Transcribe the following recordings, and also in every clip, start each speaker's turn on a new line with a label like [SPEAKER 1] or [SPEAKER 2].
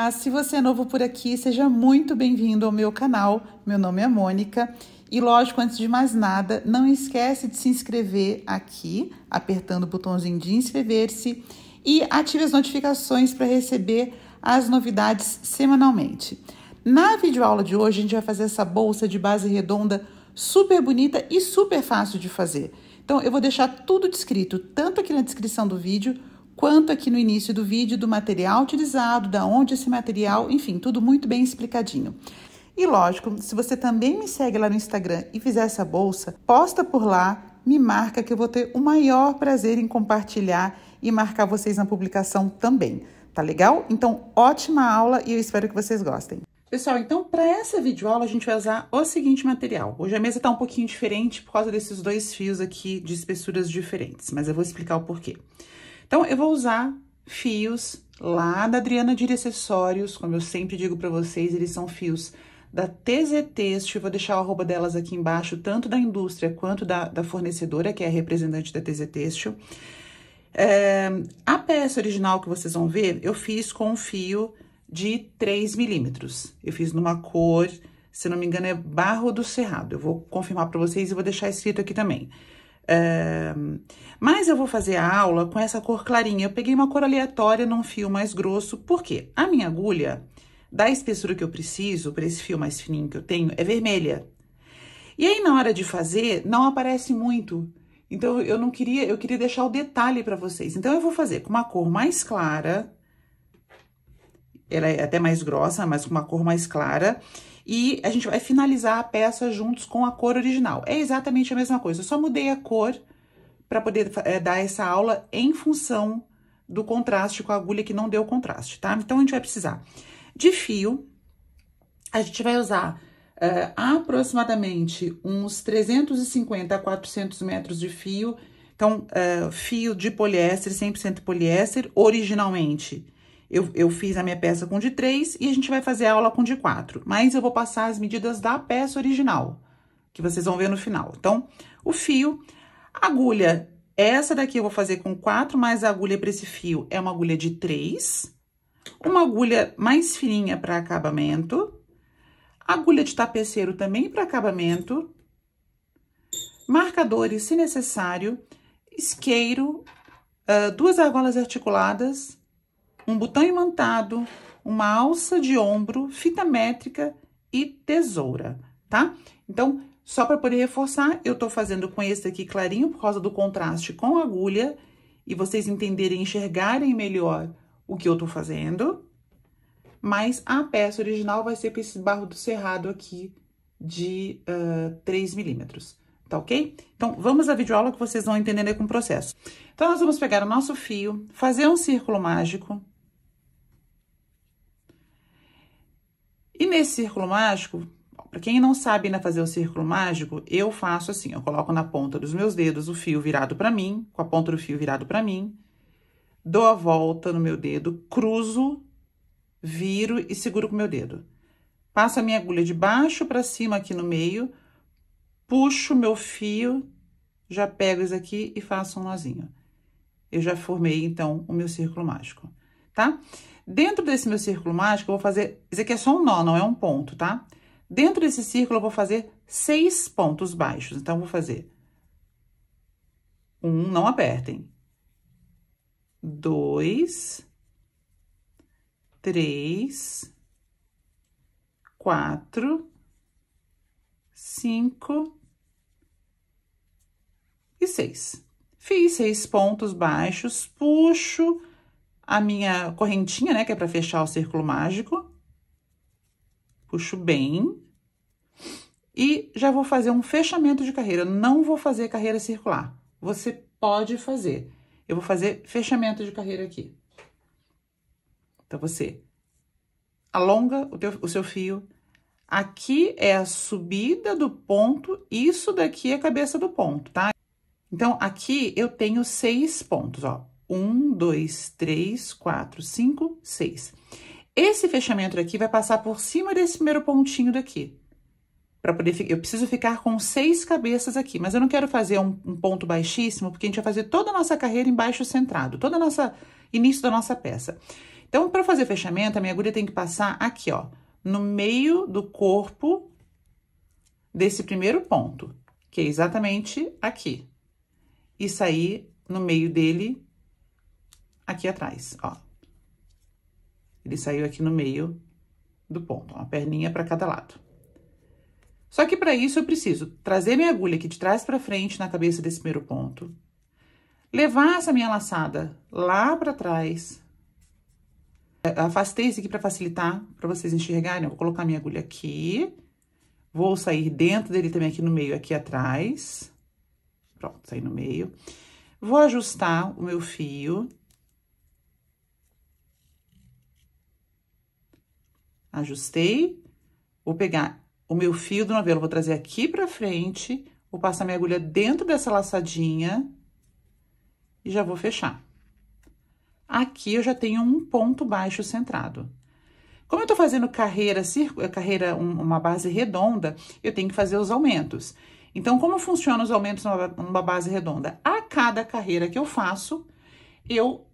[SPEAKER 1] Olá, se você é novo por aqui, seja muito bem-vindo ao meu canal. Meu nome é Mônica e, lógico, antes de mais nada, não esquece de se inscrever aqui, apertando o botãozinho de inscrever-se e ative as notificações para receber as novidades semanalmente. Na videoaula de hoje, a gente vai fazer essa bolsa de base redonda super bonita e super fácil de fazer. Então, eu vou deixar tudo descrito, tanto aqui na descrição do vídeo, quanto aqui no início do vídeo, do material utilizado, da onde esse material, enfim, tudo muito bem explicadinho. E lógico, se você também me segue lá no Instagram e fizer essa bolsa, posta por lá, me marca que eu vou ter o maior prazer em compartilhar e marcar vocês na publicação também, tá legal? Então, ótima aula e eu espero que vocês gostem. Pessoal, então, para essa videoaula, a gente vai usar o seguinte material. Hoje a mesa tá um pouquinho diferente por causa desses dois fios aqui de espessuras diferentes, mas eu vou explicar o porquê. Então, eu vou usar fios lá da Adriana Diri Acessórios, como eu sempre digo para vocês, eles são fios da TZ Têxtil, vou deixar o arroba delas aqui embaixo, tanto da indústria quanto da fornecedora, que é a representante da TZ Têxtil. A peça original que vocês vão ver, eu fiz com um fio de 3 milímetros. Eu fiz numa cor, se não me engano, é Barro do Cerrado. Eu vou confirmar para vocês e vou deixar escrito aqui também. Mas eu vou fazer a aula com essa cor clarinha. Eu peguei uma cor aleatória num fio mais grosso, porque a minha agulha, da espessura que eu preciso, para esse fio mais fininho que eu tenho, é vermelha. E aí, na hora de fazer, não aparece muito. Então, eu queria deixar o detalhe para vocês. Então, eu vou fazer com uma cor mais clara. Ela é até mais grossa, mas com uma cor mais clara. E a gente vai finalizar a peça juntos com a cor original. É exatamente a mesma coisa, eu só mudei a cor para poder dar essa aula em função do contraste com a agulha que não deu contraste, tá? Então, a gente vai precisar de fio. A gente vai usar aproximadamente uns 350 a 400 metros de fio. Então, fio de poliéster, 100% poliéster, originalmente. Eu fiz a minha peça com de 3 e a gente vai fazer a aula com de 4. Mas eu vou passar as medidas da peça original, que vocês vão ver no final. Então, o fio, a agulha, essa daqui eu vou fazer com 4, mas a agulha para esse fio é uma agulha de 3. Uma agulha mais fininha para acabamento. Agulha de tapeceiro também para acabamento. Marcadores, se necessário. Isqueiro, 2 argolas articuladas. Um botão imantado, uma alça de ombro, fita métrica e tesoura, tá? Então, só para poder reforçar, eu tô fazendo com esse aqui clarinho, por causa do contraste com a agulha, e vocês entenderem, enxergarem melhor o que eu tô fazendo. Mas a peça original vai ser com esse Barro do Cerrado aqui de 3 milímetros, tá ok? Então, vamos à videoaula que vocês vão entendendo aí com o processo. Então, nós vamos pegar o nosso fio, fazer um círculo mágico. E nesse círculo mágico, para quem não sabe ainda fazer o círculo mágico, eu faço assim, eu coloco na ponta dos meus dedos o fio virado para mim, com a ponta do fio virado para mim, dou a volta no meu dedo, cruzo, viro e seguro com o meu dedo. Passo a minha agulha de baixo para cima aqui no meio, puxo meu fio, já pego isso aqui e faço um nozinho. Eu já formei, então, o meu círculo mágico, tá? Dentro desse meu círculo mágico, eu vou fazer... Esse aqui é só um nó, não é um ponto, tá? Dentro desse círculo, eu vou fazer 6 pontos baixos. Então, eu vou fazer 1, não apertem. 2, 3, 4, 5 e 6. Fiz 6 pontos baixos, puxo a minha correntinha, né, que é para fechar o círculo mágico. Puxo bem. E já vou fazer um fechamento de carreira. Eu não vou fazer carreira circular. Você pode fazer. Eu vou fazer fechamento de carreira aqui. Então, você alonga o seu fio. Aqui é a subida do ponto. Isso daqui é a cabeça do ponto, tá? Então, aqui eu tenho 6 pontos, ó. 1, 2, 3, 4, 5, 6. Esse fechamento aqui vai passar por cima desse primeiro pontinho daqui. Eu preciso ficar com 6 cabeças aqui, mas eu não quero fazer um ponto baixíssimo, porque a gente vai fazer toda a nossa carreira em baixo centrado, todo o início da nossa peça. Então, para fazer o fechamento, a minha agulha tem que passar aqui, ó, no meio do corpo desse primeiro ponto, que é exatamente aqui. E sair no meio dele, aqui atrás, ó. Ele saiu aqui no meio do ponto, uma perninha para cada lado. Só que para isso eu preciso trazer minha agulha aqui de trás para frente na cabeça desse primeiro ponto, levar essa minha laçada lá para trás. Afastei isso aqui para facilitar, para vocês enxergarem. Eu vou colocar minha agulha aqui, vou sair dentro dele também aqui no meio, aqui atrás. Pronto, saí no meio. Vou ajustar o meu fio. Ajustei. Vou pegar o meu fio do novelo, vou trazer aqui pra frente, vou passar minha agulha dentro dessa laçadinha e já vou fechar. Aqui eu já tenho um ponto baixo centrado. Como eu tô fazendo uma base redonda, eu tenho que fazer os aumentos. Então, como funcionam os aumentos numa base redonda? A cada carreira que eu faço, eu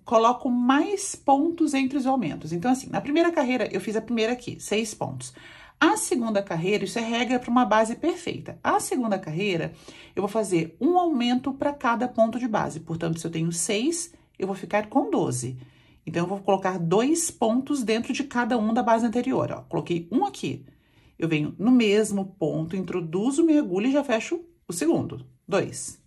[SPEAKER 1] coloco mais pontos entre os aumentos. Então, assim, na primeira carreira, eu fiz a primeira aqui, 6 pontos. A segunda carreira, isso é regra para uma base perfeita. A segunda carreira, eu vou fazer um aumento para cada ponto de base. Portanto, se eu tenho 6, eu vou ficar com 12. Então, eu vou colocar 2 pontos dentro de cada um da base anterior, ó. Coloquei um aqui. Eu venho no mesmo ponto, introduzo minha agulha e já fecho o segundo. 2.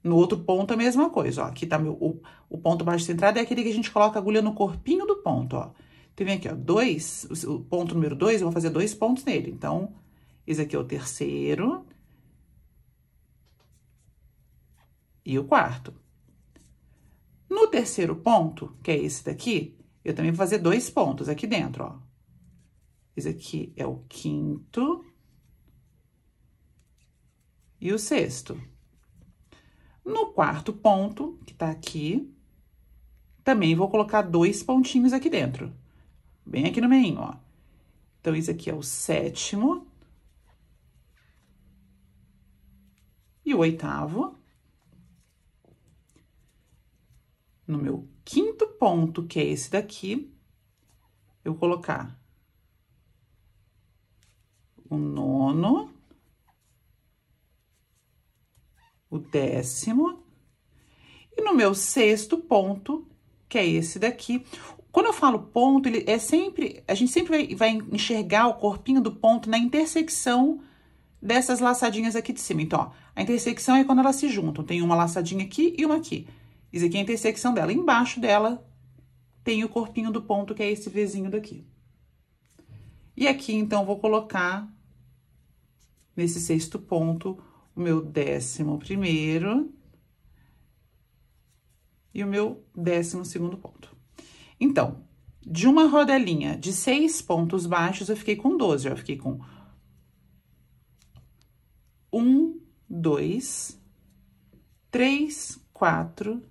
[SPEAKER 1] No outro ponto, a mesma coisa, ó. Aqui tá o ponto baixo centrado, é aquele que a gente coloca a agulha no corpinho do ponto, ó. Então, vem aqui, ó, 2, o ponto número 2, eu vou fazer 2 pontos nele. Então, esse aqui é o terceiro. E o quarto. No terceiro ponto, que é esse daqui, eu também vou fazer 2 pontos aqui dentro, ó. Esse aqui é o quinto. E o sexto. No quarto ponto, que tá aqui, também vou colocar 2 pontinhos aqui dentro. Bem aqui no meio, ó. Então, esse aqui é o sétimo. E o oitavo. No meu quinto ponto, que é esse daqui, eu vou colocar o nono, o décimo, e no meu sexto ponto, que é esse daqui. Quando eu falo ponto, ele é sempre, a gente sempre vai enxergar o corpinho do ponto na intersecção dessas laçadinhas aqui de cima. Então, ó, a intersecção é quando elas se juntam. Tem uma laçadinha aqui e uma aqui. Isso aqui é a intersecção dela. Embaixo dela tem o corpinho do ponto, que é esse Vzinho daqui. E aqui, então, vou colocar nesse sexto ponto o meu 11º e o meu 12º ponto. Então, de uma rodelinha de 6 pontos baixos, eu fiquei com 12, ó. Eu fiquei com 1, 2, 3, 4,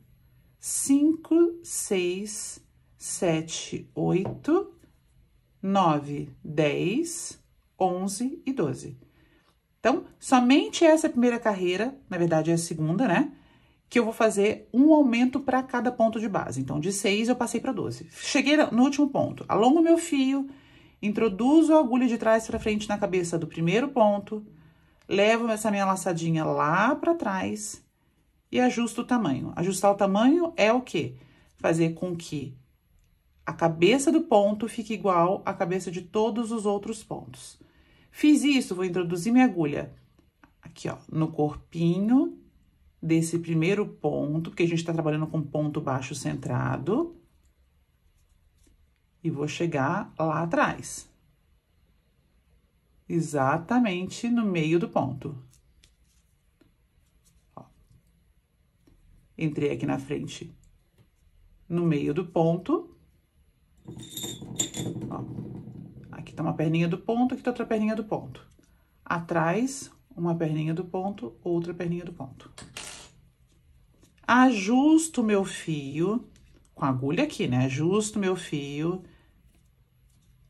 [SPEAKER 1] 5, 6, 7, 8, 9, 10, 11 e 12. Então, somente essa primeira carreira, na verdade é a segunda, né? Que eu vou fazer um aumento para cada ponto de base. Então, de 6 eu passei para 12. Cheguei no último ponto, alongo meu fio, introduzo a agulha de trás para frente na cabeça do primeiro ponto, levo essa minha laçadinha lá para trás e ajusto o tamanho. Ajustar o tamanho é o quê? Fazer com que a cabeça do ponto fique igual à cabeça de todos os outros pontos. Fiz isso, vou introduzir minha agulha aqui, ó, no corpinho desse primeiro ponto, porque a gente tá trabalhando com ponto baixo centrado. E vou chegar lá atrás. Exatamente no meio do ponto. Ó. Entrei aqui na frente, no meio do ponto. Ó. Aqui tá uma perninha do ponto, aqui tá outra perninha do ponto. Atrás, uma perninha do ponto, outra perninha do ponto. Ajusto meu fio, com a agulha aqui, né? Ajusto meu fio.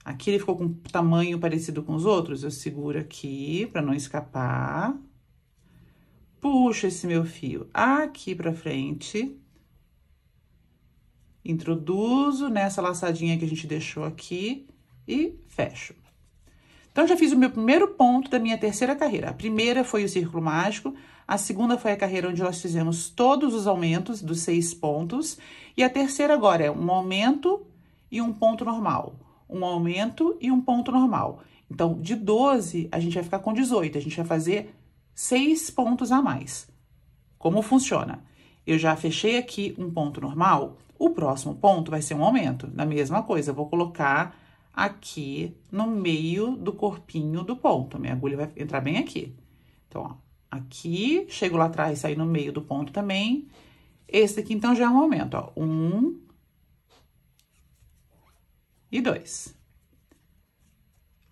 [SPEAKER 1] Aqui ele ficou com um tamanho parecido com os outros, eu seguro aqui pra não escapar. Puxo esse meu fio aqui pra frente. introduzo nessa laçadinha que a gente deixou aqui e fecho. Então, já fiz o meu primeiro ponto da minha terceira carreira. A primeira foi o círculo mágico, a segunda foi a carreira onde nós fizemos todos os aumentos dos 6 pontos, e a terceira agora é um aumento e um ponto normal. Um aumento e um ponto normal. Então, de 12, a gente vai ficar com 18, a gente vai fazer 6 pontos a mais. Como funciona? Eu já fechei aqui um ponto normal, o próximo ponto vai ser um aumento. Na mesma coisa, eu vou colocar aqui no meio do corpinho do ponto. Minha agulha vai entrar bem aqui. Então, ó, aqui, chego lá atrás, saio no meio do ponto também. Esse daqui, então, já é um aumento, ó. 1 e 2.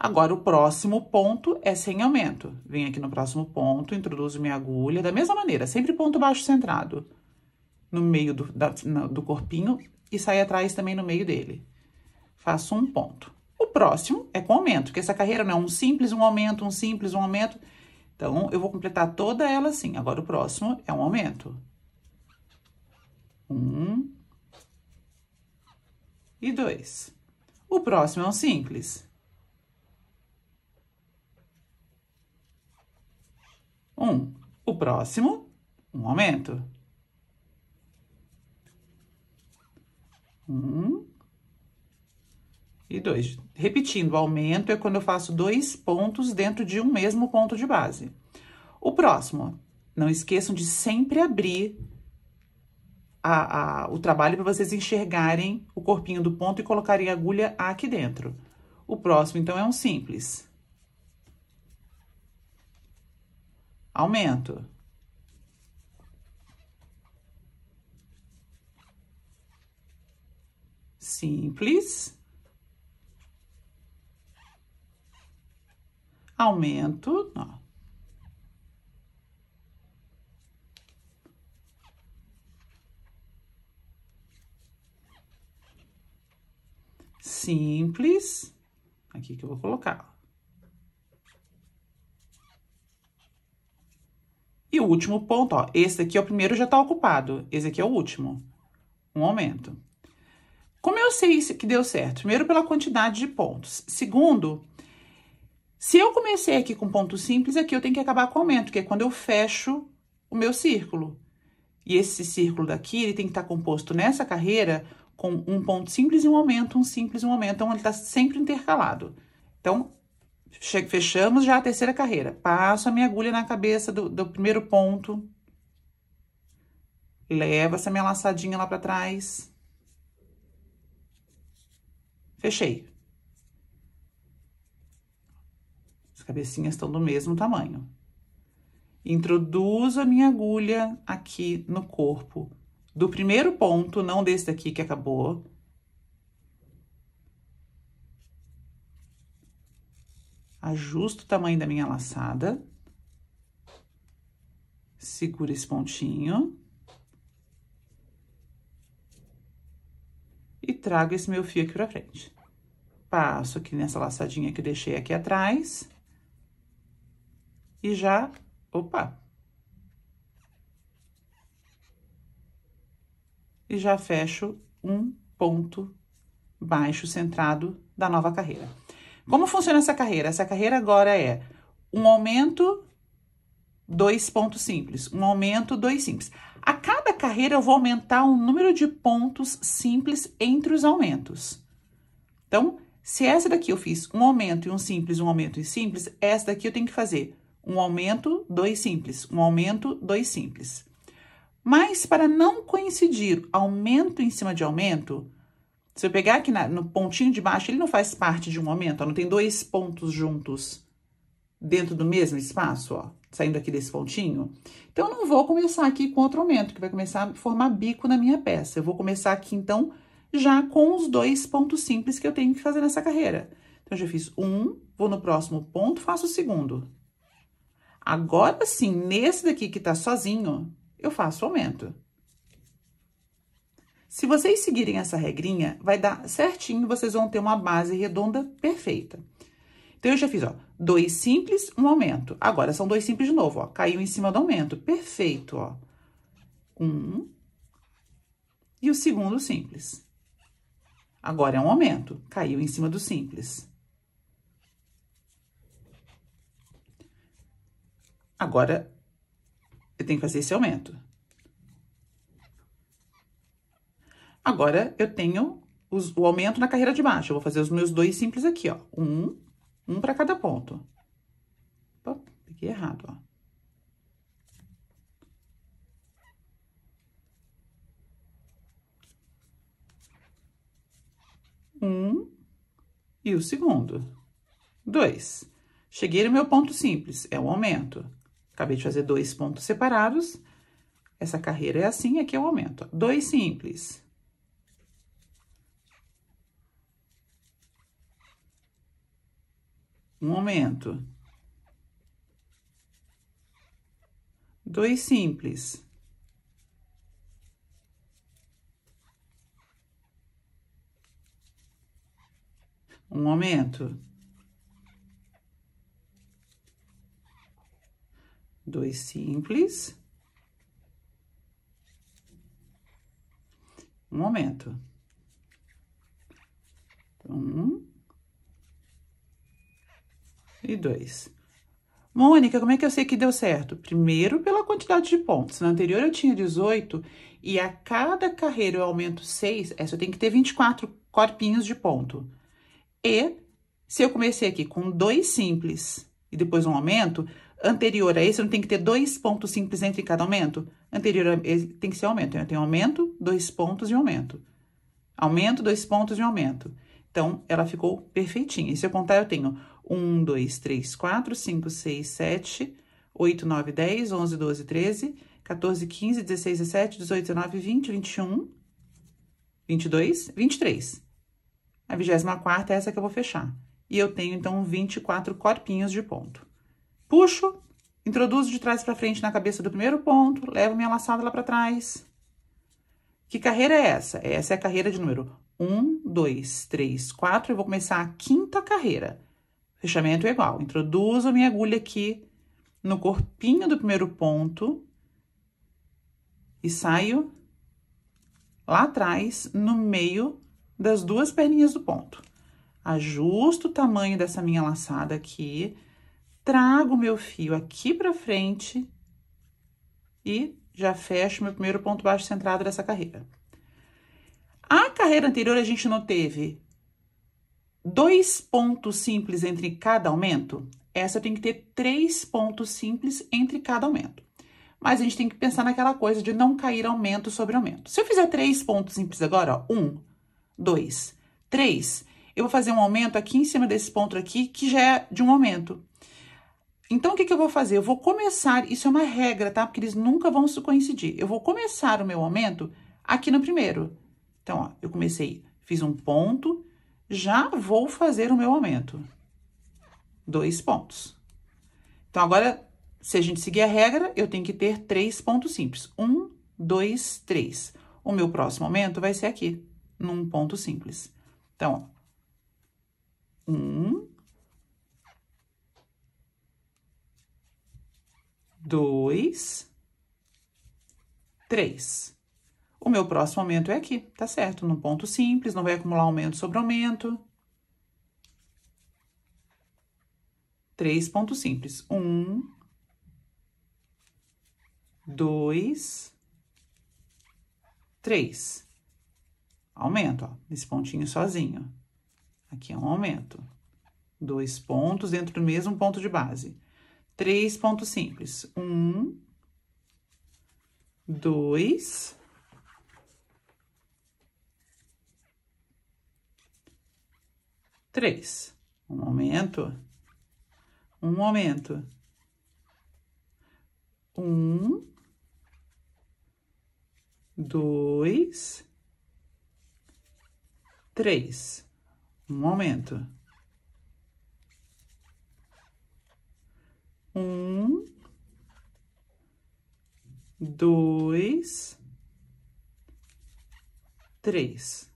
[SPEAKER 1] Agora, o próximo ponto é sem aumento. Venho aqui no próximo ponto, introduzo minha agulha, da mesma maneira, sempre ponto baixo centrado. No meio do corpinho e saio atrás também no meio dele. Faço um ponto. O próximo é com aumento, porque essa carreira não é um simples, um aumento, um simples, um aumento. Então, eu vou completar toda ela assim. Agora, o próximo é um aumento. 1 e 2. O próximo é um simples. 1. O próximo, um aumento. 1 e 2. Repetindo, o aumento é quando eu faço 2 pontos dentro de um mesmo ponto de base. O próximo, não esqueçam de sempre abrir o trabalho para vocês enxergarem o corpinho do ponto e colocarem a agulha aqui dentro. O próximo, então, é um simples. Aumento. Simples. Aumento, ó. Simples. Aqui que eu vou colocar. E o último ponto, ó, esse aqui é o primeiro, já tá ocupado. Esse aqui é o último. Um aumento. Como eu sei que deu certo? Primeiro, pela quantidade de pontos. Segundo, se eu comecei aqui com ponto simples, aqui eu tenho que acabar com aumento, que é quando eu fecho o meu círculo. E esse círculo daqui, ele tem que estar composto nessa carreira com um ponto simples e um aumento, um simples e um aumento. Então, ele tá sempre intercalado. Então, fechamos já a terceira carreira. Passo a minha agulha na cabeça do primeiro ponto. Levo essa minha laçadinha lá pra trás. Fechei. As cabecinhas estão do mesmo tamanho. Introduzo a minha agulha aqui no corpo do primeiro ponto, não desse daqui que acabou. Ajusto o tamanho da minha laçada. Seguro esse pontinho. E trago esse meu fio aqui pra frente. Passo aqui nessa laçadinha que eu deixei aqui atrás. E já, opa! E já fecho um ponto baixo centrado da nova carreira. Como funciona essa carreira? Essa carreira agora é um aumento, 2 pontos simples. Um aumento, 2 simples. A cada carreira eu vou aumentar o número de pontos simples entre os aumentos. Então, se essa daqui eu fiz um aumento e um simples, um aumento e simples, essa daqui eu tenho que fazer um aumento, 2 simples, um aumento, 2 simples. Mas, para não coincidir aumento em cima de aumento, se eu pegar aqui no pontinho de baixo, ele não faz parte de um aumento, ó, não tem 2 pontos juntos dentro do mesmo espaço, ó, saindo aqui desse pontinho. Então, eu não vou começar aqui com outro aumento, que vai começar a formar bico na minha peça. Eu vou começar aqui, então, já com os 2 pontos simples que eu tenho que fazer nessa carreira. Então, eu já fiz um, vou no próximo ponto, faço o segundo. Agora sim, nesse daqui que tá sozinho, eu faço o aumento. Se vocês seguirem essa regrinha, vai dar certinho, vocês vão ter uma base redonda perfeita. Então, eu já fiz, ó, 2 simples, um aumento. Agora, são 2 simples de novo, ó, caiu em cima do aumento. Perfeito, ó. Um. E o segundo simples. Agora é um aumento, caiu em cima do simples. Agora, eu tenho que fazer esse aumento. Agora, eu tenho o aumento na carreira de baixo. Eu vou fazer os meus 2 simples aqui, ó. Um para cada ponto. Opa, peguei errado, ó. E o segundo. 2. Cheguei no meu ponto simples, é um aumento. Acabei de fazer 2 pontos separados. Essa carreira é assim, aqui é o aumento. 2 simples. Um aumento. 2 simples. Um aumento. 2 simples. Um aumento. 1 e 2. Mônica, como é que eu sei que deu certo? Primeiro, pela quantidade de pontos. Na anterior eu tinha 18 e a cada carreira eu aumento 6, essa eu tenho que ter 24 corpinhos de ponto. E se eu comecei aqui com 2 simples e depois um aumento, anterior a esse eu não tenho que ter 2 pontos simples entre cada aumento? Anterior a esse tem que ser aumento. Eu tenho aumento, 2 pontos e aumento. Aumento, 2 pontos e aumento. Então, ela ficou perfeitinha. E se eu contar, eu tenho 1, 2, 3, 4, 5, 6, 7, 8, 9, 10, 11, 12, 13, 14, 15, 16, 17, 18, 19, 20, 21, 22, 23. A 24ª é essa que eu vou fechar. E eu tenho, então, 24 corpinhos de ponto. Puxo, introduzo de trás para frente na cabeça do primeiro ponto, levo minha laçada lá para trás. Que carreira é essa? Essa é a carreira de número 1, 2, 3, 4. Eu vou começar a 5ª carreira. Fechamento é igual. Introduzo a minha agulha aqui no corpinho do primeiro ponto e saio lá atrás, no meio das 2 perninhas do ponto. Ajusto o tamanho dessa minha laçada aqui, trago o meu fio aqui pra frente e já fecho meu primeiro ponto baixo centrado dessa carreira. A carreira anterior, a gente não teve 2 pontos simples entre cada aumento? Essa tem que ter 3 pontos simples entre cada aumento. Mas a gente tem que pensar naquela coisa de não cair aumento sobre aumento. Se eu fizer 3 pontos simples agora, ó, 1, 2, 3, eu vou fazer um aumento aqui em cima desse ponto aqui, que já é de um aumento. Então, o que que eu vou fazer? Eu vou começar, isso é uma regra, tá? Porque eles nunca vão se coincidir. Eu vou começar o meu aumento aqui no primeiro. Então, ó, eu comecei, fiz um ponto, já vou fazer o meu aumento. 2 pontos. Então, agora, se a gente seguir a regra, eu tenho que ter 3 pontos simples. 1, 2, 3. O meu próximo aumento vai ser aqui, num ponto simples. Então, ó, 1, 2, 3. O meu próximo aumento é aqui, tá certo? Num ponto simples, não vai acumular aumento sobre aumento. 3 pontos simples. 1, 2, 3. Aumento, ó, nesse pontinho sozinho. Aqui é um aumento. 2 pontos dentro do mesmo ponto de base. 3 pontos simples. 1, 2, 3. Um aumento. Um aumento. 1, 2, 3. Um aumento. 1, 2, 3.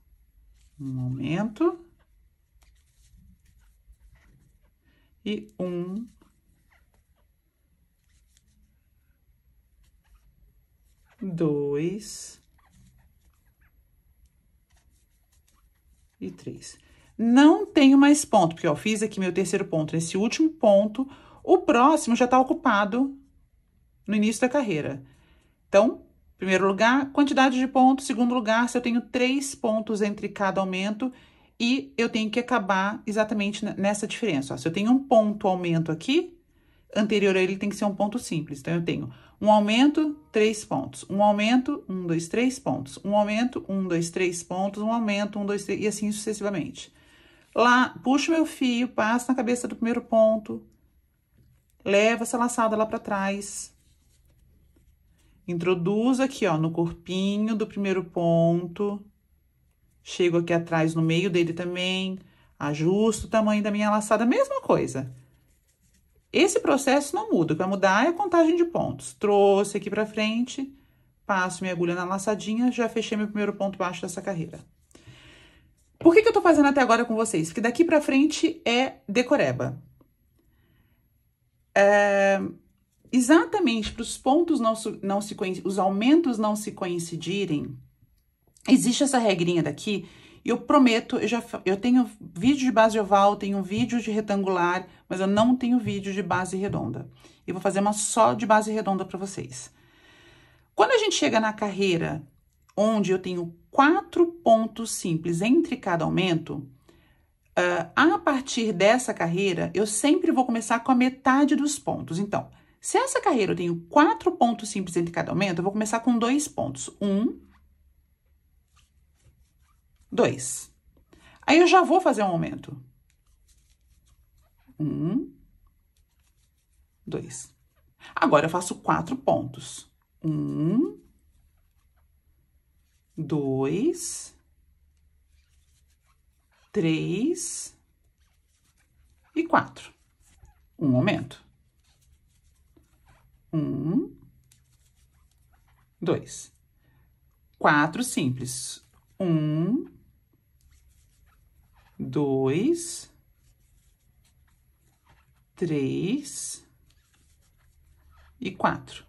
[SPEAKER 1] Um aumento. E 1, 2 e 3. Não tenho mais ponto, porque, ó, fiz aqui meu terceiro ponto nesse último ponto. O próximo já tá ocupado no início da carreira. Então, primeiro lugar, quantidade de pontos. Segundo lugar, se eu tenho 3 pontos entre cada aumento, e eu tenho que acabar exatamente nessa diferença. Ó, se eu tenho um ponto aumento aqui, anterior a ele tem que ser um ponto simples. Então, eu tenho um aumento, 3 pontos. Um aumento, 1, 2, 3 pontos. Um aumento, 1, 2, 3 pontos. Um aumento, 1, 2, 3, e assim sucessivamente. Lá, puxo meu fio, passo na cabeça do primeiro ponto, levo essa laçada lá pra trás. Introduzo aqui, ó, no corpinho do primeiro ponto. Chego aqui atrás no meio dele também. Ajusto o tamanho da minha laçada, mesma coisa. Esse processo não muda, o que vai mudar é a contagem de pontos. Trouxe aqui pra frente, passo minha agulha na laçadinha, já fechei meu primeiro ponto baixo dessa carreira. Por que eu tô fazendo até agora com vocês? Porque daqui pra frente é decoreba. Exatamente para os pontos os aumentos não se coincidirem, existe essa regrinha daqui, e eu prometo, eu tenho vídeo de base oval, tenho um vídeo de retangular, mas eu não tenho vídeo de base redonda. Eu vou fazer uma só de base redonda para vocês. Quando a gente chega na carreira, onde eu tenho 4 pontos simples entre cada aumento, a partir dessa carreira, eu sempre vou começar com a metade dos pontos. Então, se essa carreira eu tenho 4 pontos simples entre cada aumento, eu vou começar com 2 pontos. 1, 2. Aí eu já vou fazer um aumento. 1, 2. Agora eu faço 4 pontos. 1, 2, 3 e 4. Um aumento. 1, 2. 4 simples. 1, 2, 3 e 4.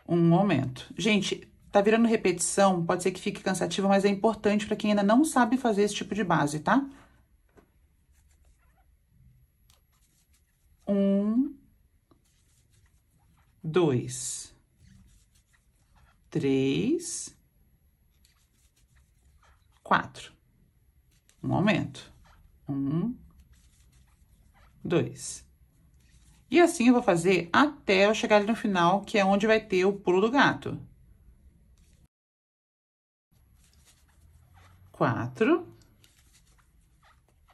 [SPEAKER 1] Um aumento. Gente, tá virando repetição, pode ser que fique cansativo, mas é importante para quem ainda não sabe fazer esse tipo de base, tá? 1, 2, 3, 4. Um aumento. 1, 2. E assim eu vou fazer até eu chegar ali no final, que é onde vai ter o pulo do gato. 4.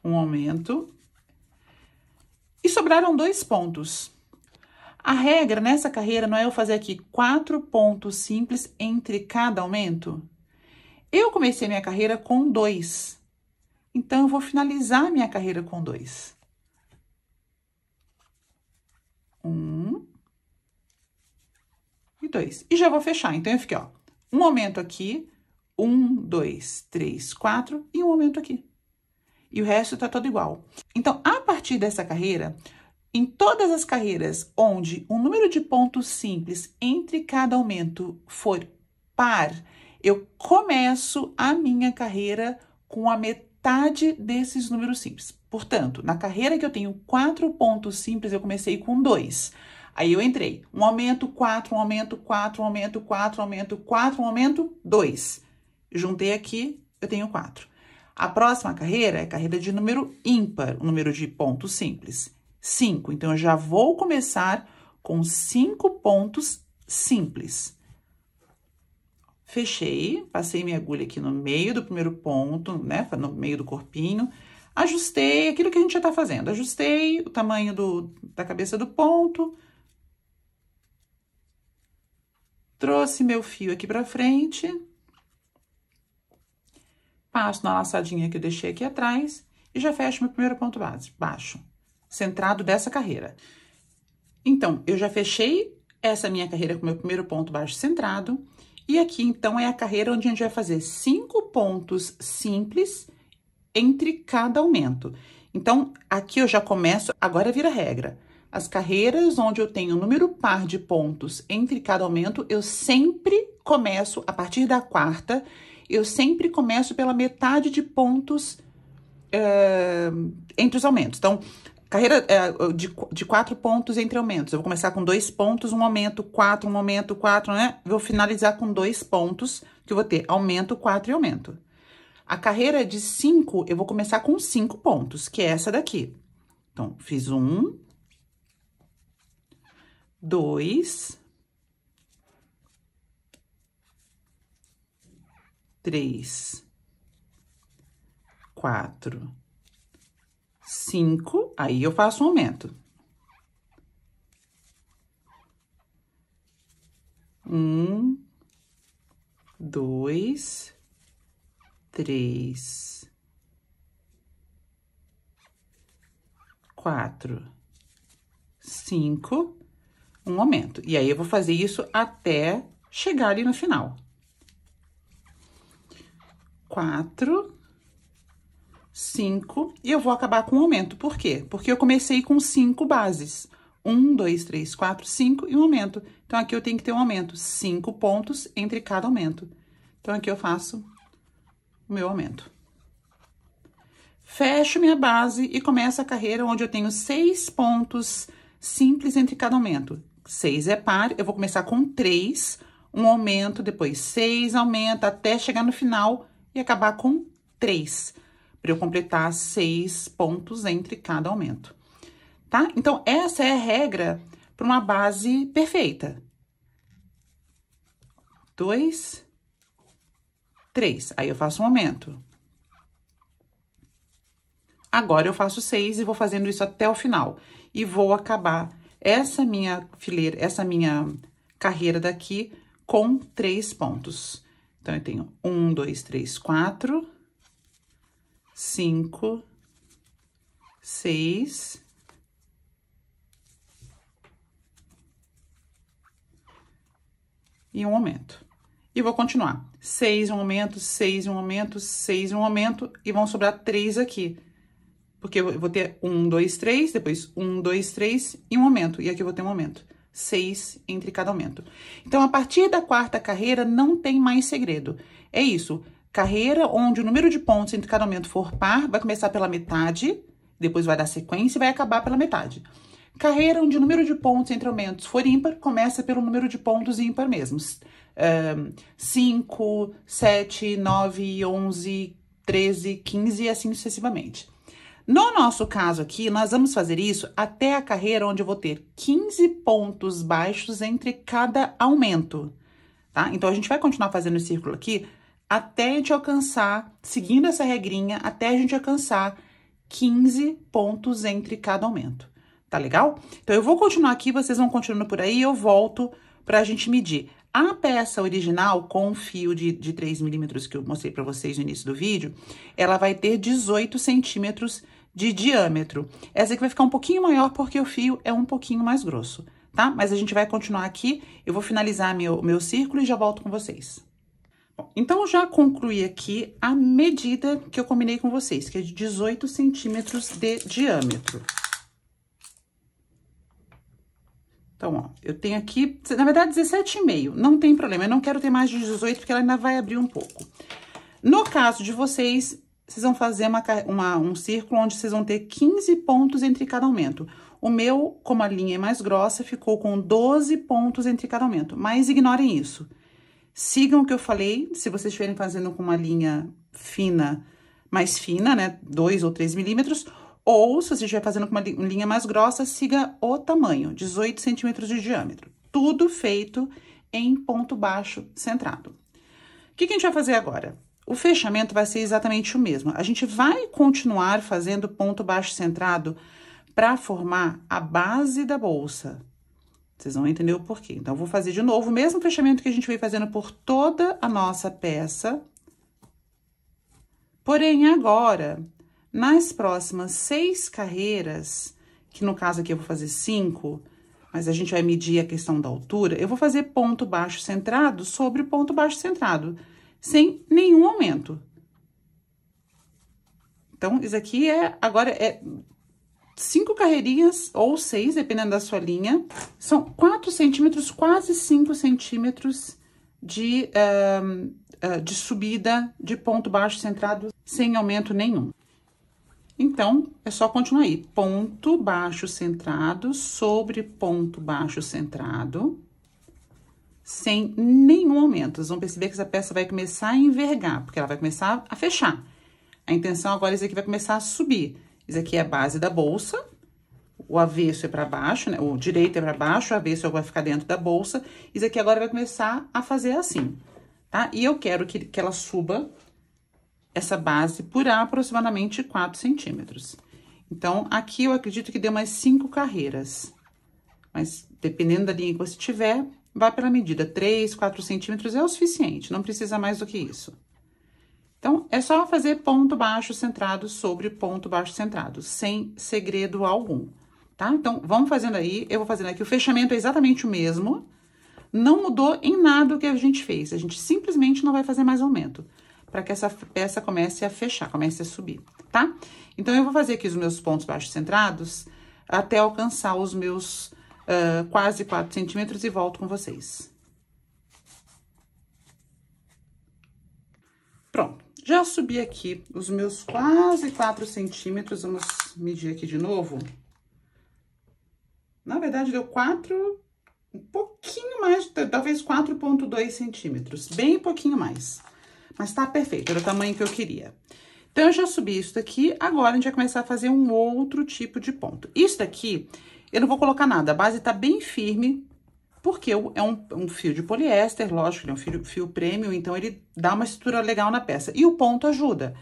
[SPEAKER 1] Um aumento. E sobraram 2 pontos. A regra nessa carreira não é eu fazer aqui 4 pontos simples entre cada aumento? Eu comecei minha carreira com 2. Então, eu vou finalizar minha carreira com 2. 1 e 2. E já vou fechar. Então, eu fiquei, ó, um aumento aqui, 1, 2, 3, 4 e um aumento aqui. E o resto tá todo igual. Então, a partir dessa carreira, em todas as carreiras onde o número de pontos simples entre cada aumento for par, eu começo a minha carreira com a metade desses números simples. Portanto, na carreira que eu tenho 4 pontos simples, eu comecei com 2. Aí eu entrei, um aumento, 4, um aumento, 4, um aumento, 4, um aumento, 4, um aumento, 2. Juntei aqui, eu tenho 4. A próxima carreira é carreira de número ímpar, o número de pontos simples. 5. Então, eu já vou começar com 5 pontos simples. Fechei, passei minha agulha aqui no meio do primeiro ponto, né? No meio do corpinho. Ajustei aquilo que a gente já tá fazendo. Ajustei o tamanho da cabeça do ponto. Trouxe meu fio aqui pra frente. Passo na laçadinha que eu deixei aqui atrás. E já fecho meu primeiro ponto baixo, centrado dessa carreira. Então, eu já fechei essa minha carreira com meu primeiro ponto baixo centrado. E aqui, então, é a carreira onde a gente vai fazer 5 pontos simples entre cada aumento. Então, aqui eu já começo, agora vira regra. As carreiras onde eu tenho número par de pontos entre cada aumento, eu sempre começo a partir da quarta eu sempre começo pela metade de pontos entre os aumentos. Então, carreira de 4 pontos entre aumentos. Eu vou começar com 2 pontos, um aumento, 4, um aumento, 4, né? Vou finalizar com 2 pontos, que eu vou ter aumento, 4 e aumento. A carreira de 5, eu vou começar com 5 pontos, que é essa daqui. Então, fiz 1, 2, 3, 4, 5, aí eu faço um aumento. 1, 2, 3, 4, 5, um aumento. E aí, eu vou fazer isso até chegar ali no final. 4, 5, e eu vou acabar com um aumento. Por quê? Porque eu comecei com 5 bases. 1, 2, 3, 4, 5 e um aumento. Então, aqui eu tenho que ter um aumento. 5 pontos entre cada aumento. Então, aqui eu faço o meu aumento. Fecho minha base e começo a carreira onde eu tenho 6 pontos simples entre cada aumento. 6 é par, eu vou começar com 3, um aumento, depois 6 aumenta, até chegar no final e acabar com 3, para eu completar 6 pontos entre cada aumento, tá? Então, essa é a regra para uma base perfeita. 2, 3, aí eu faço um aumento. Agora, eu faço 6 e vou fazendo isso até o final. E vou acabar essa minha fileira, essa minha carreira daqui com 3 pontos. Então, eu tenho 1, 2, 3, 4, 5, 6, e um aumento. E vou continuar. 6, um aumento, 6, um aumento, 6, um aumento, e vão sobrar 3 aqui. Porque eu vou ter 1, 2, 3, depois 1, 2, 3 e um aumento. E aqui eu vou ter um aumento. 6 entre cada aumento. Então, a partir da 4ª carreira, não tem mais segredo. É isso. Carreira onde o número de pontos entre cada aumento for par, vai começar pela metade, depois vai dar sequência e vai acabar pela metade. Carreira onde o número de pontos entre aumentos for ímpar, começa pelo número de pontos ímpar mesmos. 5, 7, 9, 11, 13, 15 e assim sucessivamente. No nosso caso aqui, nós vamos fazer isso até a carreira onde eu vou ter 15 pontos baixos entre cada aumento, tá? Então, a gente vai continuar fazendo o círculo aqui até a gente alcançar, seguindo essa regrinha, até a gente alcançar 15 pontos entre cada aumento, tá legal? Então, eu vou continuar aqui, vocês vão continuando por aí e eu volto pra gente medir. A peça original, com fio de 3 milímetros que eu mostrei pra vocês no início do vídeo, ela vai ter 18 centímetros de diâmetro. Essa aqui vai ficar um pouquinho maior porque o fio é um pouquinho mais grosso, tá? Mas a gente vai continuar aqui, eu vou finalizar meu círculo e já volto com vocês. Bom, então, eu já concluí aqui a medida que eu combinei com vocês, que é de 18 centímetros de diâmetro. Então, ó, eu tenho aqui, na verdade, 17,5, não tem problema, eu não quero ter mais de 18 porque ela ainda vai abrir um pouco. No caso de vocês vão fazer um círculo onde vocês vão ter 15 pontos entre cada aumento. O meu, como a linha é mais grossa, ficou com 12 pontos entre cada aumento, mas ignorem isso. Sigam o que eu falei, se vocês estiverem fazendo com uma linha fina, mais fina, né, 2 ou 3 milímetros, ou, se você estiver fazendo com uma linha mais grossa, siga o tamanho, 18 centímetros de diâmetro. Tudo feito em ponto baixo centrado. O que a gente vai fazer agora? O fechamento vai ser exatamente o mesmo. A gente vai continuar fazendo ponto baixo centrado para formar a base da bolsa. Vocês vão entender o porquê. Então, eu vou fazer de novo o mesmo fechamento que a gente veio fazendo por toda a nossa peça. Porém, agora, nas próximas 6 carreiras, que no caso aqui eu vou fazer 5, mas a gente vai medir a questão da altura, eu vou fazer ponto baixo centrado sobre ponto baixo centrado, sem nenhum aumento. Então, isso aqui agora é 5 carreirinhas ou 6, dependendo da sua linha. São 4 centímetros, quase 5 centímetros de subida de ponto baixo centrado sem aumento nenhum. Então, é só continuar aí. Ponto baixo centrado sobre ponto baixo centrado, sem nenhum aumento. Vocês vão perceber que essa peça vai começar a envergar, porque ela vai começar a fechar. A intenção agora é isso aqui vai começar a subir. Isso aqui é a base da bolsa, o avesso é para baixo, né? O direito é para baixo, o avesso vai ficar dentro da bolsa. Isso aqui agora vai começar a fazer assim, tá? E eu quero que ela suba essa base por aproximadamente 4 centímetros. Então, aqui eu acredito que deu mais 5 carreiras. Mas, dependendo da linha que você tiver, vai pela medida. 3, 4 centímetros é o suficiente, não precisa mais do que isso. Então, é só fazer ponto baixo centrado sobre ponto baixo centrado, sem segredo algum, tá? Então, vamos fazendo aí, eu vou fazendo aqui, o fechamento é exatamente o mesmo, não mudou em nada o que a gente fez, a gente simplesmente não vai fazer mais aumento, para que essa peça comece a fechar, comece a subir, tá? Então, eu vou fazer aqui os meus pontos baixos centrados até alcançar os meus quase 4 centímetros e volto com vocês. Pronto, já subi aqui os meus quase 4 centímetros, vamos medir aqui de novo. Na verdade, deu 4, um pouquinho mais, talvez 4,2 centímetros, bem pouquinho mais. Mas tá perfeito, era o tamanho que eu queria. Então, eu já subi isso daqui, agora a gente vai começar a fazer um outro tipo de ponto. Isso daqui, eu não vou colocar nada, a base tá bem firme, porque é um fio de poliéster, lógico, ele é um fio premium, então ele dá uma estrutura legal na peça. E o ponto ajuda.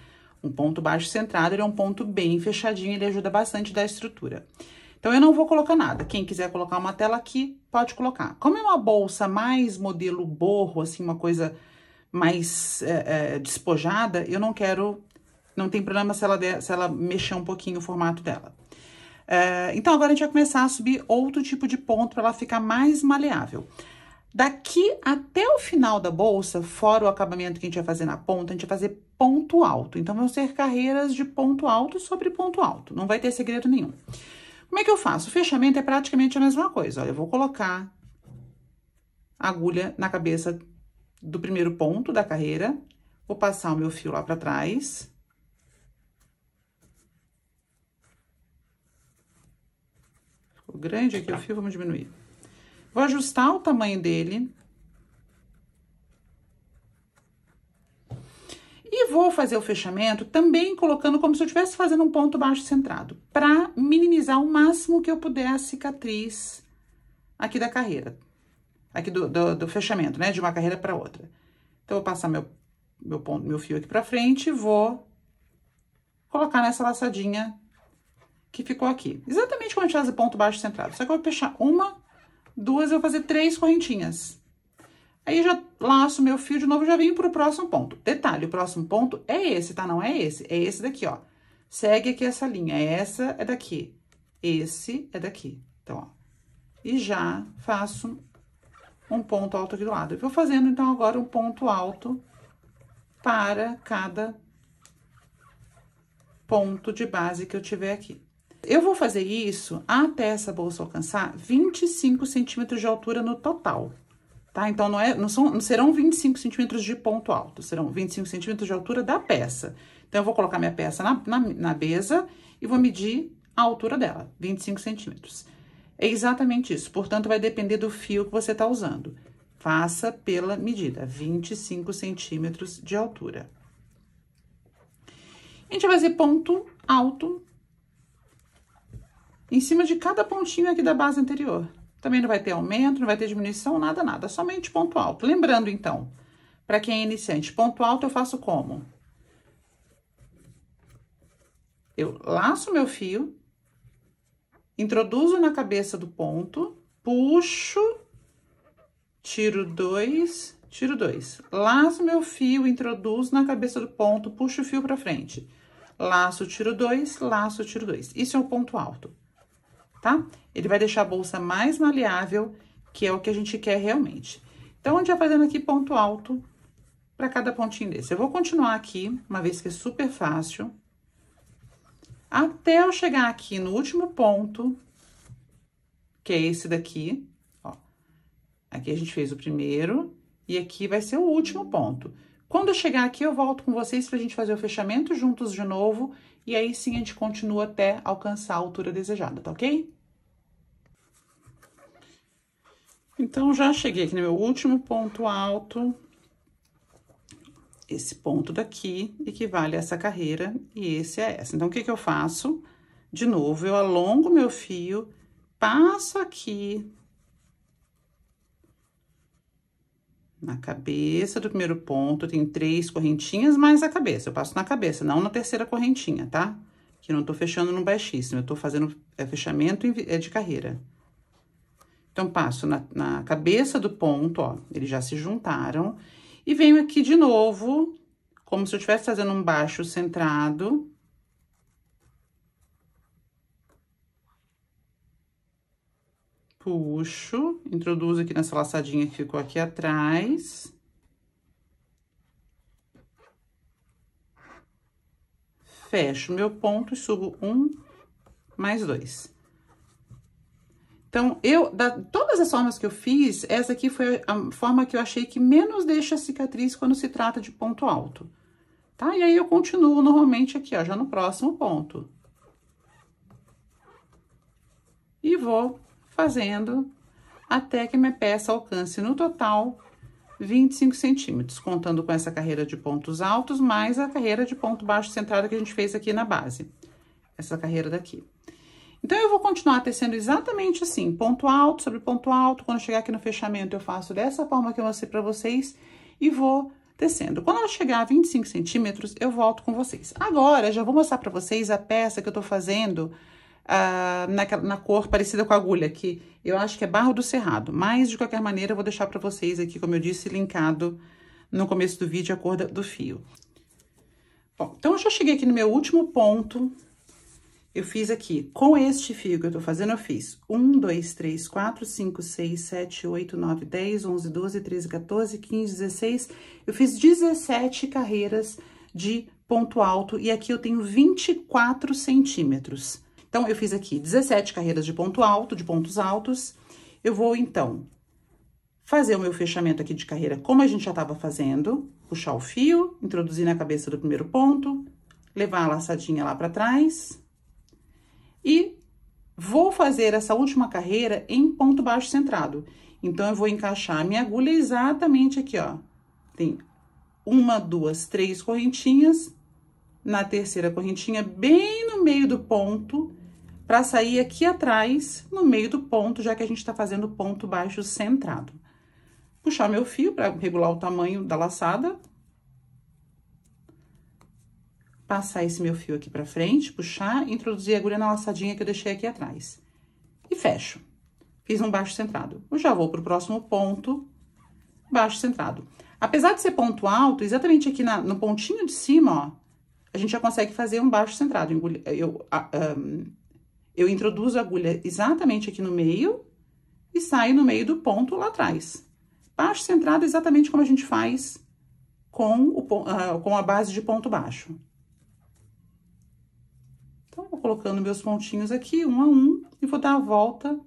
[SPEAKER 1] Um ponto baixo centrado, ele é um ponto bem fechadinho, ele ajuda bastante a dar estrutura. Então, eu não vou colocar nada. Quem quiser colocar uma tela aqui, pode colocar. Como é uma bolsa mais modelo borro, assim, uma coisa mais despojada, eu não quero... Não tem problema se ela mexer um pouquinho o formato dela. Então, agora a gente vai começar a subir outro tipo de ponto para ela ficar mais maleável. Daqui até o final da bolsa, fora o acabamento que a gente vai fazer na ponta, a gente vai fazer ponto alto. Então, vão ser carreiras de ponto alto sobre ponto alto. Não vai ter segredo nenhum. Como é que eu faço? O fechamento é praticamente a mesma coisa. Olha, eu vou colocar a agulha na cabeça do primeiro ponto da carreira. Vou passar o meu fio lá para trás. Ficou grande aqui o fio, vamos diminuir. Vou ajustar o tamanho dele. E vou fazer o fechamento também colocando como se eu estivesse fazendo um ponto baixo centrado, para minimizar o máximo que eu puder a cicatriz aqui da carreira, aqui do fechamento, né, de uma carreira para outra. Então, eu vou passar meu fio aqui para frente e vou colocar nessa laçadinha que ficou aqui. Exatamente como a gente faz o ponto baixo centrado, só que eu vou fechar 1, 2, eu vou fazer 3 correntinhas. Aí, já laço meu fio de novo, já venho pro próximo ponto. Detalhe, o próximo ponto é esse, tá? Não é esse daqui, ó. Segue aqui essa linha, essa é daqui, esse é daqui. Então, ó, e já faço um ponto alto aqui do lado. Eu vou fazendo, então, agora um ponto alto para cada ponto de base que eu tiver aqui. Eu vou fazer isso até essa bolsa alcançar 25 centímetros de altura no total. Tá? Então, não serão 25 centímetros de ponto alto, serão 25 centímetros de altura da peça. Então, eu vou colocar minha peça na mesa e vou medir a altura dela, 25 centímetros. É exatamente isso, portanto, vai depender do fio que você tá usando. Faça pela medida, 25 centímetros de altura. A gente vai fazer ponto alto em cima de cada pontinho aqui da base anterior. Também não vai ter aumento, não vai ter diminuição, nada, nada. Somente ponto alto. Lembrando, então, para quem é iniciante, ponto alto eu faço como? Eu laço meu fio, introduzo na cabeça do ponto, puxo, tiro 2, tiro 2. Laço meu fio, introduzo na cabeça do ponto, puxo o fio para frente. Laço, tiro 2, laço, tiro 2. Isso é o ponto alto, tá? Ele vai deixar a bolsa mais maleável, que é o que a gente quer realmente. Então, a gente vai fazendo aqui ponto alto para cada pontinho desse. Eu vou continuar aqui, uma vez que é super fácil, até eu chegar aqui no último ponto, que é esse daqui, ó. Aqui a gente fez o primeiro, E aqui vai ser o último ponto. Quando eu chegar aqui, eu volto com vocês pra gente fazer o fechamento juntos de novo. E aí sim a gente continua até alcançar a altura desejada, tá ok? Então, já cheguei aqui no meu último ponto alto. Esse ponto daqui equivale a essa carreira e esse é essa. Então, o que que eu faço? De novo, eu alongo meu fio, passo aqui na cabeça do primeiro ponto, tem 3 correntinhas mais a cabeça. Eu passo na cabeça, não na terceira correntinha, tá? Que eu não tô fechando no baixíssimo, eu tô fazendo fechamento de carreira. Então, passo na cabeça do ponto, ó, eles já se juntaram. E venho aqui de novo, como se eu estivesse fazendo um baixo centrado. Puxo, introduzo aqui nessa laçadinha que ficou aqui atrás. Fecho meu ponto e subo 1 mais 2. Então, todas as formas que eu fiz, essa aqui foi a forma que eu achei que menos deixa cicatriz quando se trata de ponto alto, tá? E aí, eu continuo normalmente aqui, ó, já no próximo ponto. E vou fazendo até que minha peça alcance no total 25 centímetros, contando com essa carreira de pontos altos, mais a carreira de ponto baixo centrado que a gente fez aqui na base. Essa carreira daqui. Então, eu vou continuar tecendo exatamente assim, ponto alto sobre ponto alto. Quando chegar aqui no fechamento, eu faço dessa forma que eu mostrei pra vocês e vou tecendo. Quando ela chegar a 25 centímetros, eu volto com vocês. Agora, já vou mostrar pra vocês a peça que eu tô fazendo na cor parecida com a agulha, que eu acho que é Barro do Cerrado. Mas, de qualquer maneira, eu vou deixar pra vocês aqui, como eu disse, linkado no começo do vídeo, a cor do fio. Bom, então, eu já cheguei aqui no meu último ponto. Eu fiz aqui, com este fio que eu tô fazendo, eu fiz 1, 2, 3, 4, 5, 6, 7, 8, 9, 10, 11, 12, 13, 14, 15, 16. Eu fiz 17 carreiras de ponto alto e aqui eu tenho 24 centímetros. Então, eu fiz aqui 17 carreiras de ponto alto, de pontos altos. Eu vou, então, fazer o meu fechamento aqui de carreira como a gente já tava fazendo. Puxar o fio, introduzir na cabeça do primeiro ponto, levar a laçadinha lá pra trás. E vou fazer essa última carreira em ponto baixo centrado. Então, eu vou encaixar a minha agulha exatamente aqui, ó. Tem 1, 2, 3 correntinhas. Na terceira correntinha, bem no meio do ponto, pra sair aqui atrás, no meio do ponto, já que a gente tá fazendo ponto baixo centrado. Puxar meu fio pra regular o tamanho da laçada. Passar esse meu fio aqui pra frente, puxar, introduzir a agulha na laçadinha que eu deixei aqui atrás. E fecho. Fiz um baixo centrado. Eu já vou pro próximo ponto, baixo centrado. Apesar de ser ponto alto, exatamente aqui no pontinho de cima, ó, a gente já consegue fazer um baixo centrado. Eu introduzo a agulha exatamente aqui no meio e saio no meio do ponto lá atrás. Baixo centrado exatamente como a gente faz com a base de ponto baixo. Então, vou colocando meus pontinhos aqui, um a um, e vou dar a volta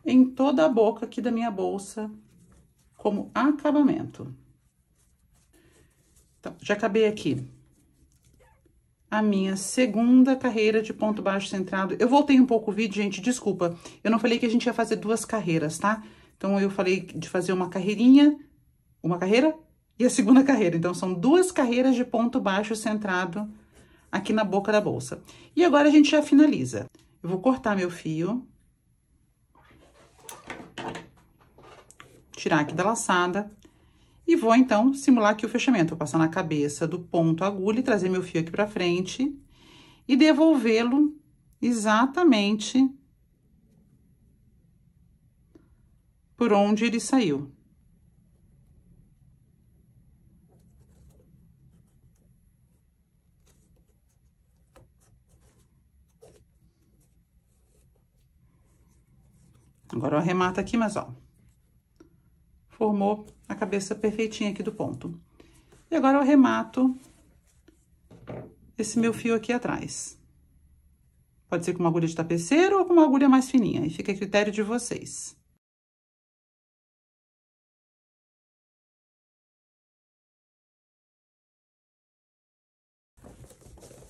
[SPEAKER 1] em toda a boca aqui da minha bolsa, como acabamento. Então, já acabei aqui a minha segunda carreira de ponto baixo centrado. Eu voltei um pouco o vídeo, gente, desculpa. Eu não falei que a gente ia fazer 2 carreiras, tá? Então, eu falei de fazer uma carreirinha, uma carreira e a segunda carreira. Então, são 2 carreiras de ponto baixo centrado aqui na boca da bolsa. E agora, a gente já finaliza. Eu vou cortar meu fio. Tirar aqui da laçada. E vou, então, simular aqui o fechamento. Vou passar na cabeça do ponto agulha e trazer meu fio aqui pra frente. E devolvê-lo exatamente por onde ele saiu. Agora, eu arremato aqui, mas, ó, formou a cabeça perfeitinha aqui do ponto. E agora, eu arremato esse meu fio aqui atrás. Pode ser com uma agulha de tapeceiro ou com uma agulha mais fininha, aí fica a critério de vocês.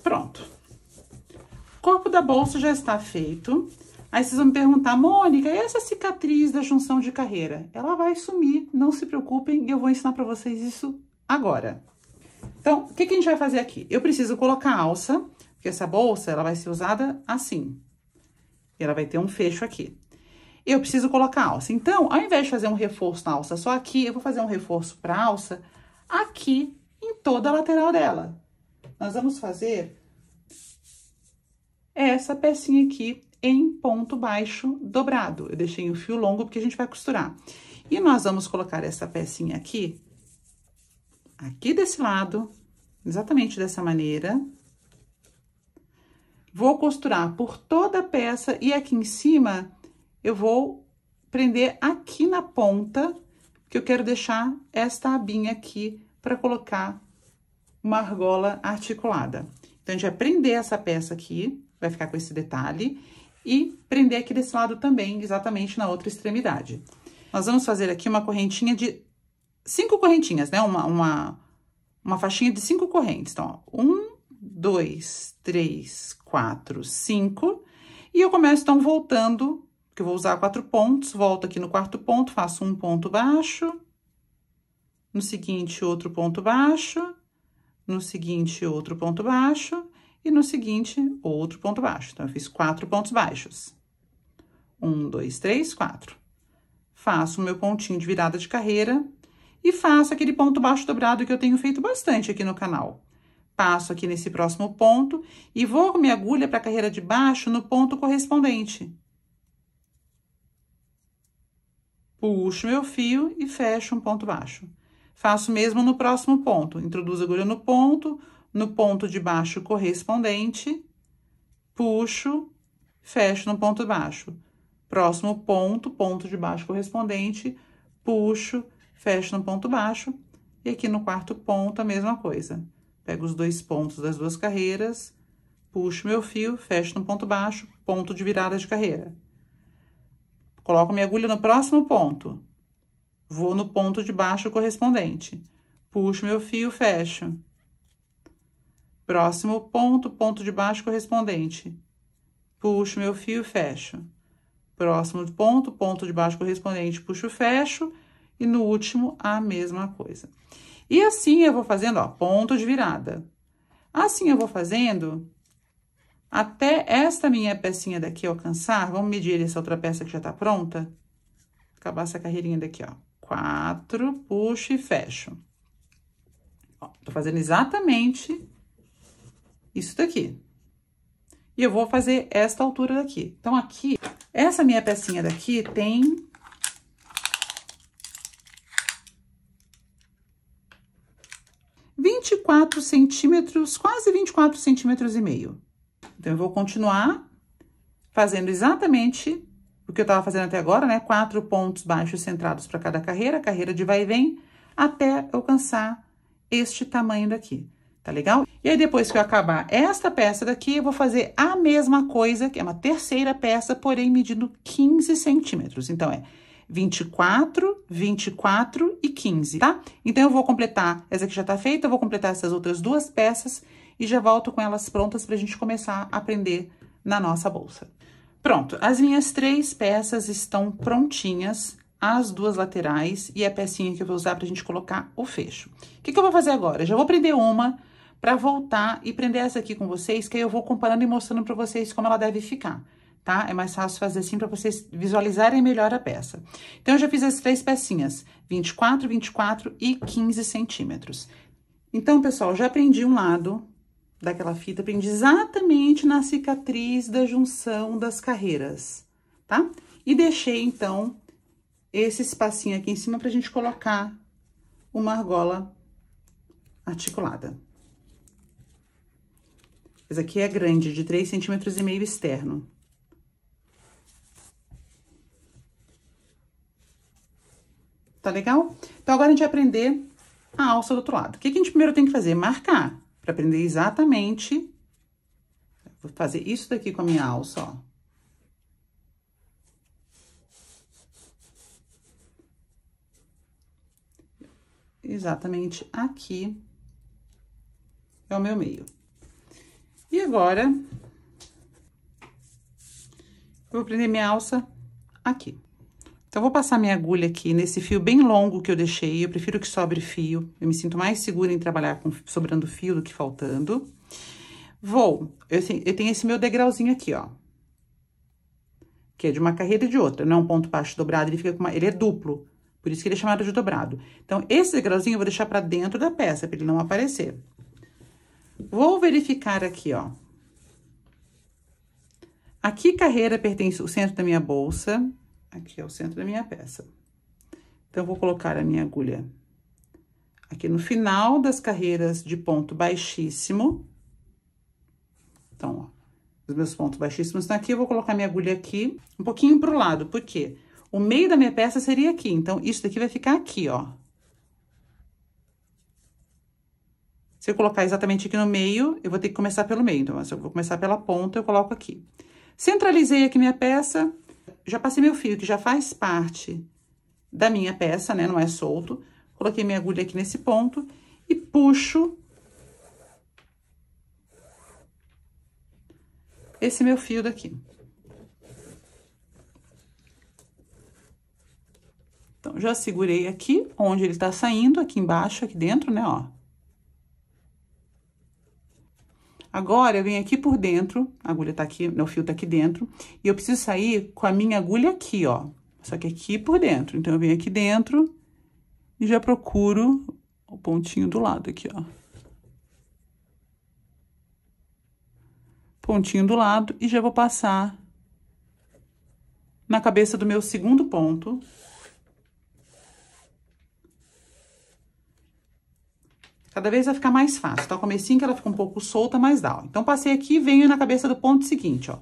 [SPEAKER 1] Pronto. O corpo da bolsa já está feito. Aí vocês vão me perguntar, Mônica, e essa cicatriz da junção de carreira? Ela vai sumir, não se preocupem, eu vou ensinar pra vocês isso agora. Então, o que a gente vai fazer aqui? Eu preciso colocar a alça, porque essa bolsa, ela vai ser usada assim. E ela vai ter um fecho aqui. Eu preciso colocar a alça. Então, ao invés de fazer um reforço na alça só aqui, eu vou fazer um reforço pra alça aqui em toda a lateral dela. Nós vamos fazer essa pecinha aqui em ponto baixo dobrado. Eu deixei o fio longo porque a gente vai costurar. E nós vamos colocar essa pecinha aqui desse lado, exatamente dessa maneira. Vou costurar por toda a peça e aqui em cima eu vou prender aqui na ponta, que eu quero deixar esta abinha aqui para colocar uma argola articulada. Então, a gente vai prender essa peça aqui, vai ficar com esse detalhe, e prender aqui desse lado também, exatamente na outra extremidade. Nós vamos fazer aqui uma correntinha de 5 correntinhas, né? Uma faixinha de 5 correntes. Então, ó, 1, 2, 3, 4, 5. E eu começo, então, voltando, que eu vou usar 4 pontos, volto aqui no quarto ponto, faço um ponto baixo, no seguinte, outro ponto baixo, no seguinte, outro ponto baixo, e no seguinte, outro ponto baixo. Então, eu fiz 4 pontos baixos. 1, 2, 3, 4. Faço o meu pontinho de virada de carreira e faço aquele ponto baixo dobrado que eu tenho feito bastante aqui no canal. Passo aqui nesse próximo ponto e vou com minha agulha para a carreira de baixo no ponto correspondente. Puxo meu fio e fecho um ponto baixo. Faço mesmo no próximo ponto. Introduzo a agulha no ponto de baixo correspondente, puxo, fecho no ponto baixo. Próximo ponto, ponto de baixo correspondente, puxo, fecho no ponto baixo. E aqui no quarto ponto, a mesma coisa. Pego os 2 pontos das 2 carreiras, puxo meu fio, fecho no ponto baixo, ponto de virada de carreira. Coloco minha agulha no próximo ponto. Vou no ponto de baixo correspondente. Puxo meu fio, fecho. Próximo ponto, ponto de baixo correspondente. Puxo meu fio, fecho. Próximo ponto, ponto de baixo correspondente, puxo, fecho. E no último, a mesma coisa. E assim eu vou fazendo, ó, ponto de virada. Assim eu vou fazendo até esta minha pecinha daqui alcançar. Vamos medir essa outra peça que já tá pronta. Acabar essa carreirinha daqui, ó. 4, puxo e fecho. Ó, tô fazendo exatamente isso daqui. E eu vou fazer esta altura daqui. Então, aqui, essa minha pecinha daqui tem 24 centímetros, quase 24 centímetros e meio. Então, eu vou continuar fazendo exatamente o que eu tava fazendo até agora, né? 4 pontos baixos centrados para cada carreira, carreira de vai e vem, até alcançar este tamanho daqui, tá legal? E aí, depois que eu acabar esta peça daqui, eu vou fazer a mesma coisa, que é uma terceira peça, porém medindo 15 centímetros. Então, é 24, 24 e 15, tá? Então, eu vou completar, essa aqui já tá feita, eu vou completar essas outras 2 peças e já volto com elas prontas pra gente começar a prender na nossa bolsa. Pronto, as minhas 3 peças estão prontinhas, as 2 laterais e a pecinha que eu vou usar pra gente colocar o fecho. O que eu vou fazer agora? Eu já vou prender uma pra voltar e prender essa aqui com vocês, que aí eu vou comparando e mostrando pra vocês como ela deve ficar, tá? É mais fácil fazer assim pra vocês visualizarem melhor a peça. Então, eu já fiz as 3 pecinhas, 24, 24 e 15 centímetros. Então, pessoal, já prendi um lado daquela fita, prendi exatamente na cicatriz da junção das carreiras, tá? E deixei, então, esse espacinho aqui em cima pra gente colocar uma argola articulada. Essa aqui é grande, de 3,5 centímetros externo. Tá legal? Então, agora a gente vai prender a alça do outro lado. O que a gente primeiro tem que fazer? Marcar. Pra prender exatamente, vou fazer isso daqui com a minha alça, ó. Exatamente aqui é o meu meio. E agora, eu vou prender minha alça aqui. Então, vou passar minha agulha aqui nesse fio bem longo que eu deixei. Eu prefiro que sobre fio. Eu me sinto mais segura em trabalhar com sobrando fio do que faltando. Eu tenho esse meu degrauzinho aqui, ó. Que é de uma carreira e de outra. Não é um ponto baixo dobrado, ele é duplo. Por isso que ele é chamado de dobrado. Então, esse degrauzinho eu vou deixar pra dentro da peça, pra ele não aparecer. Vou verificar aqui, ó. Aqui, carreira, pertence o centro da minha bolsa. Aqui é o centro da minha peça. Então, eu vou colocar a minha agulha aqui no final das carreiras de ponto baixíssimo. Então, ó, os meus pontos baixíssimos estão aqui. Eu vou colocar minha agulha aqui um pouquinho pro lado, por quê? O meio da minha peça seria aqui, então, isso daqui vai ficar aqui, ó. Se eu colocar exatamente aqui no meio, eu vou ter que começar pelo meio. Então, se eu vou começar pela ponta, eu coloco aqui. Centralizei aqui minha peça. Já passei meu fio, que já faz parte da minha peça, né? Não é solto. Coloquei minha agulha aqui nesse ponto e puxo esse meu fio daqui. Então, já segurei aqui, onde ele tá saindo, aqui embaixo, aqui dentro, né, ó. Agora, eu venho aqui por dentro, a agulha tá aqui, o fio tá aqui dentro, e eu preciso sair com a minha agulha aqui, ó. Só que aqui por dentro. Então, eu venho aqui dentro e já procuro o pontinho do lado aqui, ó. Pontinho do lado e já vou passar na cabeça do meu segundo ponto. Cada vez vai ficar mais fácil, tá? O comecinho que ela fica um pouco solta, mas dá, ó. Então, passei aqui e venho na cabeça do ponto seguinte, ó.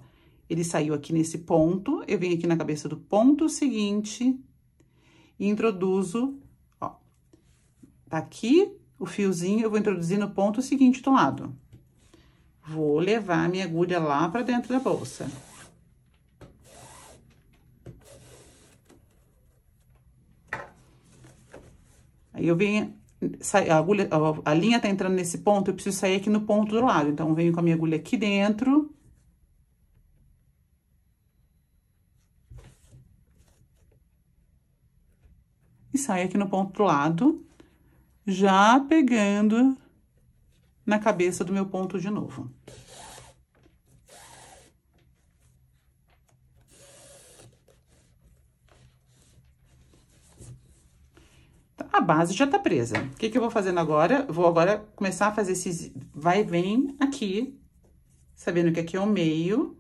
[SPEAKER 1] Ele saiu aqui nesse ponto, eu venho aqui na cabeça do ponto seguinte e introduzo, ó. Tá aqui o fiozinho, eu vou introduzir no ponto seguinte do lado. Vou levar a minha agulha lá pra dentro da bolsa. Aí, eu venho... a linha tá entrando nesse ponto, eu preciso sair aqui no ponto do lado. Então, eu venho com a minha agulha aqui dentro. E saio aqui no ponto do lado, já pegando na cabeça do meu ponto de novo. A base já tá presa. O que que eu vou fazendo agora? Vou agora começar a fazer esses vai e vem aqui, sabendo que aqui é o meio.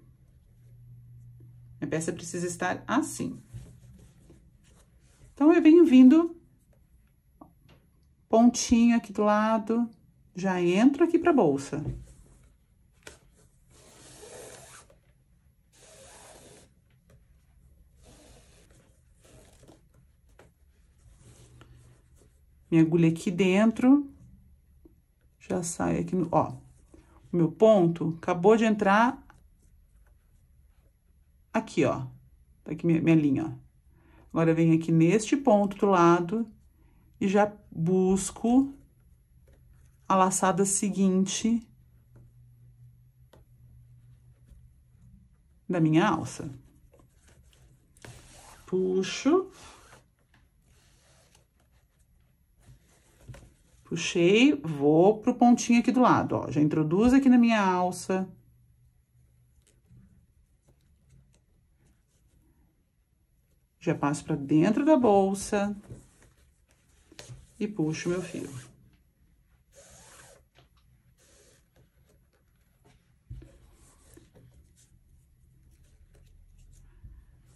[SPEAKER 1] Minha peça precisa estar assim. Então, eu venho vindo pontinho aqui do lado, já entro aqui pra bolsa. Minha agulha aqui dentro, já sai aqui no, ó, o meu ponto acabou de entrar aqui, ó, tá aqui minha linha, ó. Agora, eu venho aqui neste ponto do lado e já busco a laçada seguinte da minha alça. Puxo. Puxei, vou pro pontinho aqui do lado, ó. Já introduzo aqui na minha alça. Já passo pra dentro da bolsa. E puxo meu fio.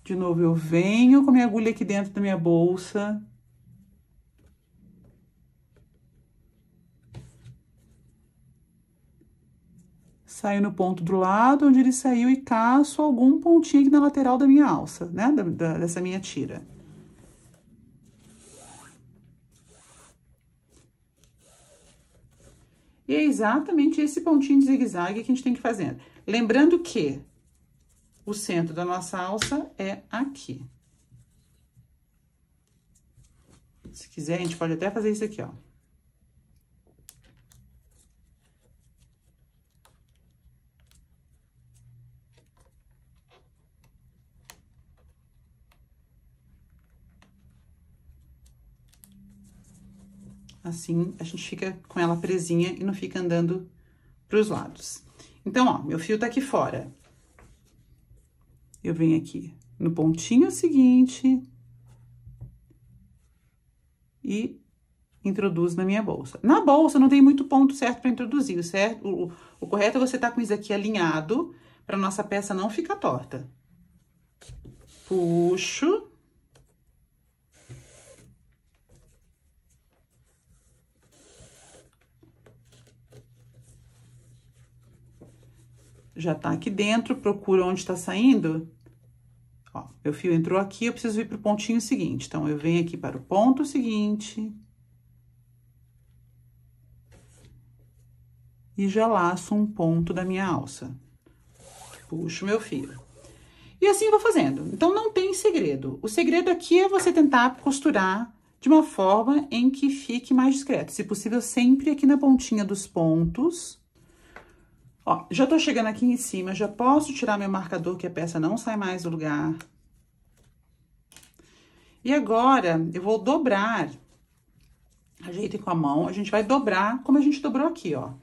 [SPEAKER 1] De novo, eu venho com a minha agulha aqui dentro da minha bolsa. Saio no ponto do lado onde ele saiu e caço algum pontinho aqui na lateral da minha alça, né? Dessa minha tira. E é exatamente esse pontinho de zigue-zague que a gente tem que fazer. Lembrando que o centro da nossa alça é aqui. Se quiser, a gente pode até fazer isso aqui, ó. Assim, a gente fica com ela presinha e não fica andando pros lados. Então, ó, meu fio tá aqui fora. Eu venho aqui no pontinho seguinte e introduzo na minha bolsa. Na bolsa não tem muito ponto certo para introduzir, certo? O correto é você tá com isso aqui alinhado para nossa peça não ficar torta. Puxo. Já tá aqui dentro, procura onde tá saindo. Ó, meu fio entrou aqui, eu preciso ir pro pontinho seguinte. Então, eu venho aqui para o ponto seguinte. E já laço um ponto da minha alça. Puxo meu fio. E assim eu vou fazendo. Então, não tem segredo. O segredo aqui é você tentar costurar de uma forma em que fique mais discreto. Se possível, sempre aqui na pontinha dos pontos. Ó, já tô chegando aqui em cima, já posso tirar meu marcador, que a peça não sai mais do lugar. E agora, eu vou dobrar. Ajeitem com a mão, a gente vai dobrar como a gente dobrou aqui, ó.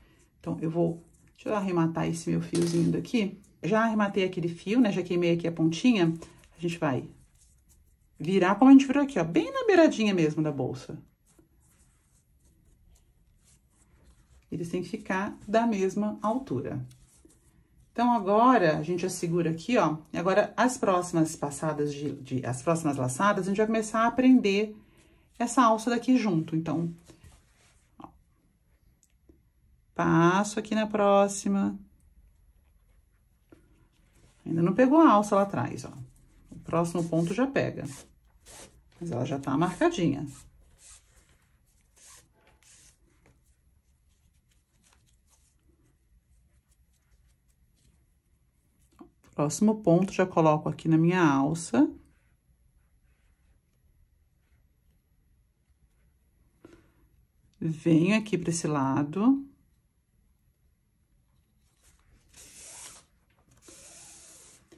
[SPEAKER 1] Então, deixa eu arrematar esse meu fiozinho daqui. Já arrematei aquele fio, né? Já queimei aqui a pontinha. A gente vai virar como a gente virou aqui, ó. Bem na beiradinha mesmo da bolsa. Eles têm que ficar da mesma altura. Então, agora, a gente já segura aqui, ó. E agora, as próximas passadas as próximas laçadas, a gente vai começar a prender essa alça daqui junto. Então, ó. Passo aqui na próxima. Ainda não pegou a alça lá atrás, ó. O próximo ponto já pega. Mas ela já tá marcadinha. Próximo ponto, já coloco aqui na minha alça. Venho aqui para esse lado.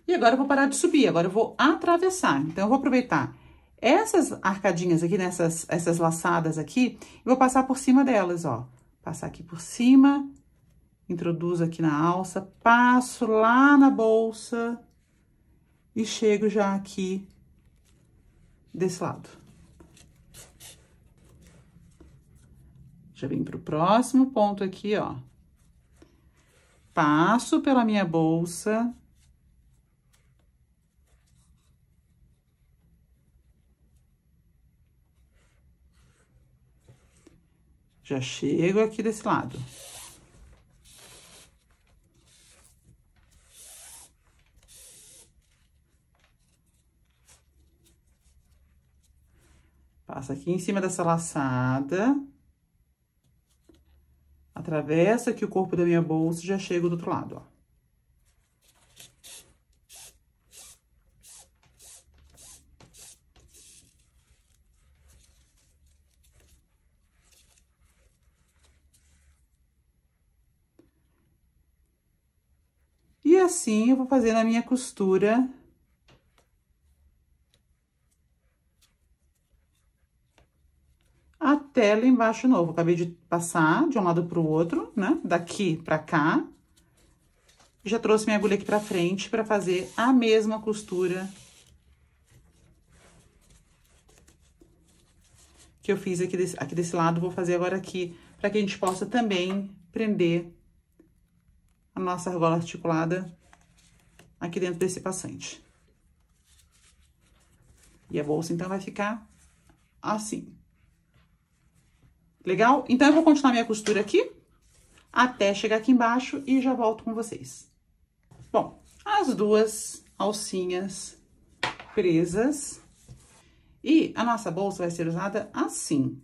[SPEAKER 1] E agora eu vou parar de subir, agora eu vou atravessar. Então, eu vou aproveitar essas arcadinhas aqui, essas laçadas aqui, e vou passar por cima delas, ó. Passar aqui por cima, introduzo aqui na alça, passo lá na bolsa e chego já aqui desse lado. Já vim pro próximo ponto aqui, ó. Passo pela minha bolsa. Já chego aqui desse lado. Passa aqui em cima dessa laçada. Atravesso aqui o corpo da minha bolsa e já chego do outro lado, ó. E assim, eu vou fazendo a minha costura. Até lá embaixo de novo. Acabei de passar de um lado pro outro, né? Daqui pra cá. Já trouxe minha agulha aqui pra frente pra fazer a mesma costura que eu fiz aqui desse lado. Vou fazer agora aqui, pra que a gente possa também prender a nossa argola articulada aqui dentro desse passante. E a bolsa, então, vai ficar assim. Legal? Então, eu vou continuar minha costura aqui, até chegar aqui embaixo e já volto com vocês. Bom, as duas alcinhas presas. E a nossa bolsa vai ser usada assim.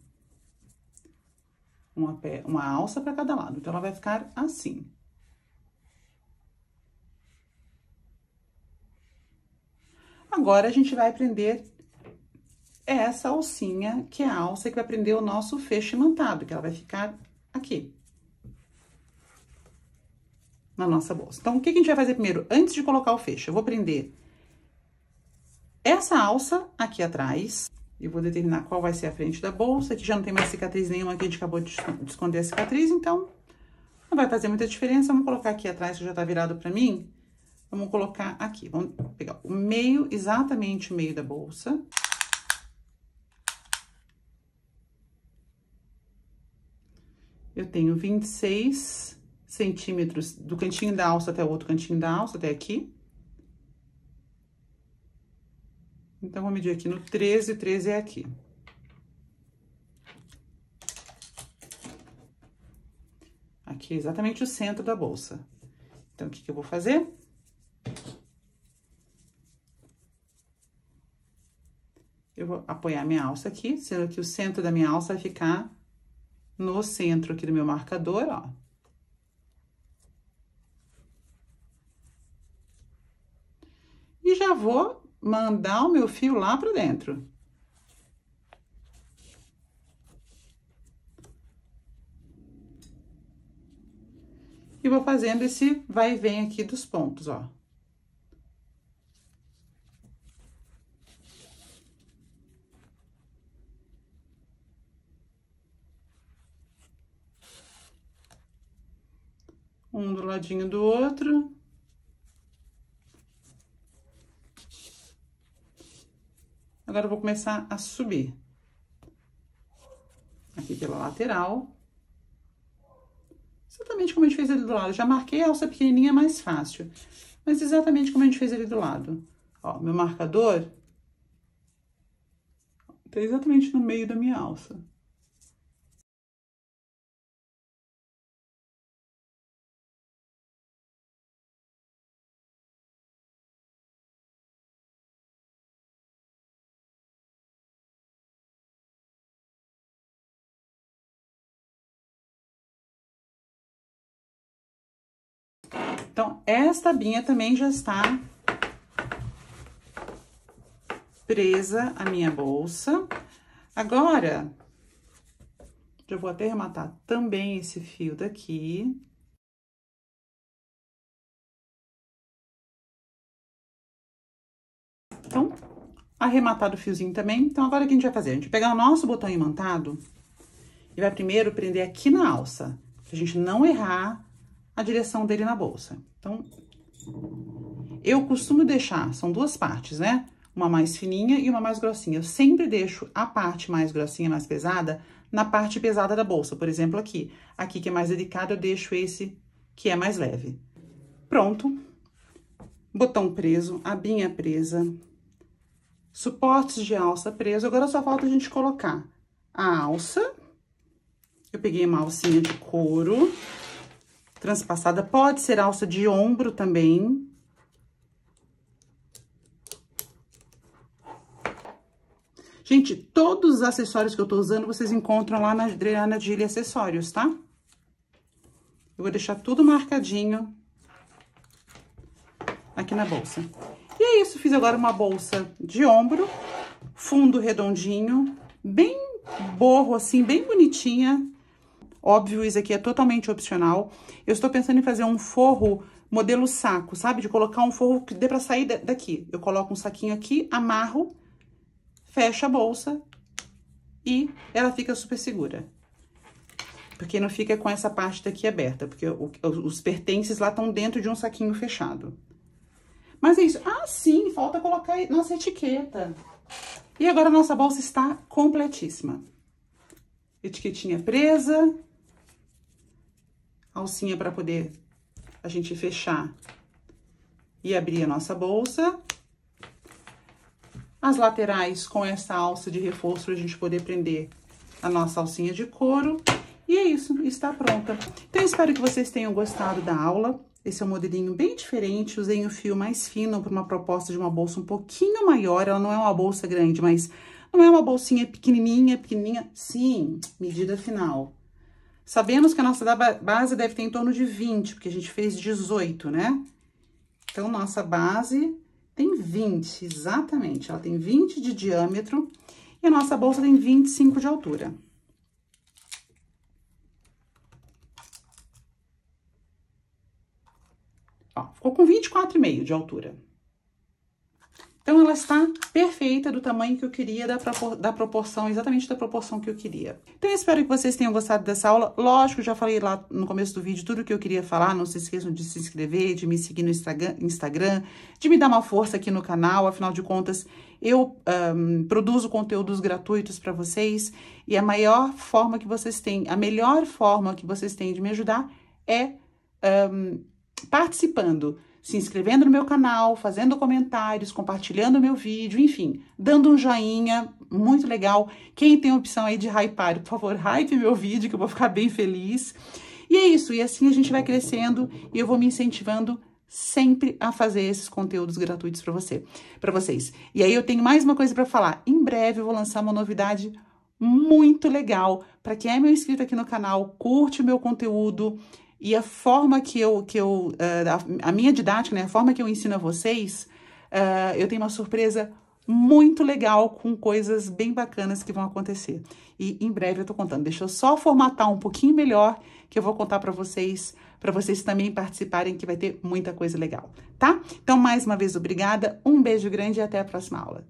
[SPEAKER 1] Uma alça para cada lado. Então, ela vai ficar assim. Agora, a gente vai prender essa alcinha, que é a alça que vai prender o nosso fecho imantado, que ela vai ficar aqui. Na nossa bolsa. Então, o que a gente vai fazer primeiro? Antes de colocar o fecho, eu vou prender essa alça aqui atrás. E vou determinar qual vai ser a frente da bolsa. Aqui já não tem mais cicatriz nenhuma, que a gente acabou de esconder a cicatriz, então não vai fazer muita diferença. Vamos colocar aqui atrás, que já tá virado pra mim. Vamos colocar aqui, vamos pegar o meio, exatamente o meio da bolsa. Eu tenho 26 centímetros do cantinho da alça até o outro cantinho da alça, até aqui. Então, vou medir aqui no 13, 13 é aqui. Aqui é exatamente o centro da bolsa. Então, o que que eu vou fazer? Eu vou apoiar minha alça aqui, sendo que o centro da minha alça vai ficar no centro aqui do meu marcador, ó. E já vou mandar o meu fio lá pra dentro. E vou fazendo esse vai e vem aqui dos pontos, ó. Um do ladinho do outro. Agora, eu vou começar a subir. Aqui pela lateral. Exatamente como a gente fez ali do lado. Já marquei a alça pequenininha mais fácil. Mas exatamente como a gente fez ali do lado. Ó, meu marcador tá exatamente no meio da minha alça. Então, esta abinha também já está presa à minha bolsa. Agora, já vou até arrematar também esse fio daqui. Então, arrematado o fiozinho também. Então, agora o que a gente vai fazer? A gente vai pegar o nosso botão imantado e vai primeiro prender aqui na alça, pra gente não errar a direção dele na bolsa. Então, eu costumo deixar, são duas partes, né? Uma mais fininha e uma mais grossinha. Eu sempre deixo a parte mais grossinha, mais pesada, na parte pesada da bolsa. Por exemplo, aqui. Aqui que é mais delicado, eu deixo esse que é mais leve. Pronto. Botão preso, abinha presa, suportes de alça preso. Agora, só falta a gente colocar a alça. Eu peguei uma alcinha de couro transpassada, pode ser alça de ombro também. Gente, todos os acessórios que eu tô usando, vocês encontram lá na Adriana Gili Acessórios, tá? Eu vou deixar tudo marcadinho aqui na bolsa. E é isso, fiz agora uma bolsa de ombro, fundo redondinho, bem borro assim, bem bonitinha. Óbvio, isso aqui é totalmente opcional. Eu estou pensando em fazer um forro modelo saco, sabe? De colocar um forro que dê pra sair daqui. Eu coloco um saquinho aqui, amarro, fecho a bolsa e ela fica super segura. Porque não fica com essa parte daqui aberta, porque os pertences lá estão dentro de um saquinho fechado. Mas é isso. Ah, sim, falta colocar nossa etiqueta. E agora a nossa bolsa está completíssima. Etiquetinha presa. Alcinha para poder a gente fechar e abrir a nossa bolsa. As laterais com essa alça de reforço pra gente poder prender a nossa alcinha de couro. E é isso, está pronta. Então, eu espero que vocês tenham gostado da aula. Esse é um modelinho bem diferente, usei um fio mais fino para uma proposta de uma bolsa um pouquinho maior. Ela não é uma bolsa grande, mas não é uma bolsinha pequenininha, pequenininha. Sim, medida final. Sabemos que a nossa base deve ter em torno de 20, porque a gente fez 18, né? Então, nossa base tem 20, exatamente. Ela tem 20 de diâmetro e a nossa bolsa tem 25 de altura. Ó, ficou com 24,5 de altura. Então, ela está perfeita, do tamanho que eu queria, da proporção, exatamente da proporção que eu queria. Então, eu espero que vocês tenham gostado dessa aula. Lógico, já falei lá no começo do vídeo tudo o que eu queria falar. Não se esqueçam de se inscrever, de me seguir no Instagram, de me dar uma força aqui no canal. Afinal de contas, eu produzo conteúdos gratuitos para vocês. E a melhor forma que vocês têm de me ajudar é participando, se inscrevendo no meu canal, fazendo comentários, compartilhando o meu vídeo, enfim, dando um joinha, muito legal. Quem tem a opção aí de hypar, por favor, hype meu vídeo, que eu vou ficar bem feliz. E é isso, e assim a gente vai crescendo e eu vou me incentivando sempre a fazer esses conteúdos gratuitos para vocês. E aí eu tenho mais uma coisa para falar. Em breve eu vou lançar uma novidade muito legal para quem é meu inscrito aqui no canal, curte o meu conteúdo. E a forma a minha didática, né, a forma que eu ensino a vocês, eu tenho uma surpresa muito legal com coisas bem bacanas que vão acontecer. E em breve eu tô contando. Deixa eu só formatar um pouquinho melhor que eu vou contar para vocês também participarem, que vai ter muita coisa legal, tá? Então, mais uma vez, obrigada, um beijo grande e até a próxima aula.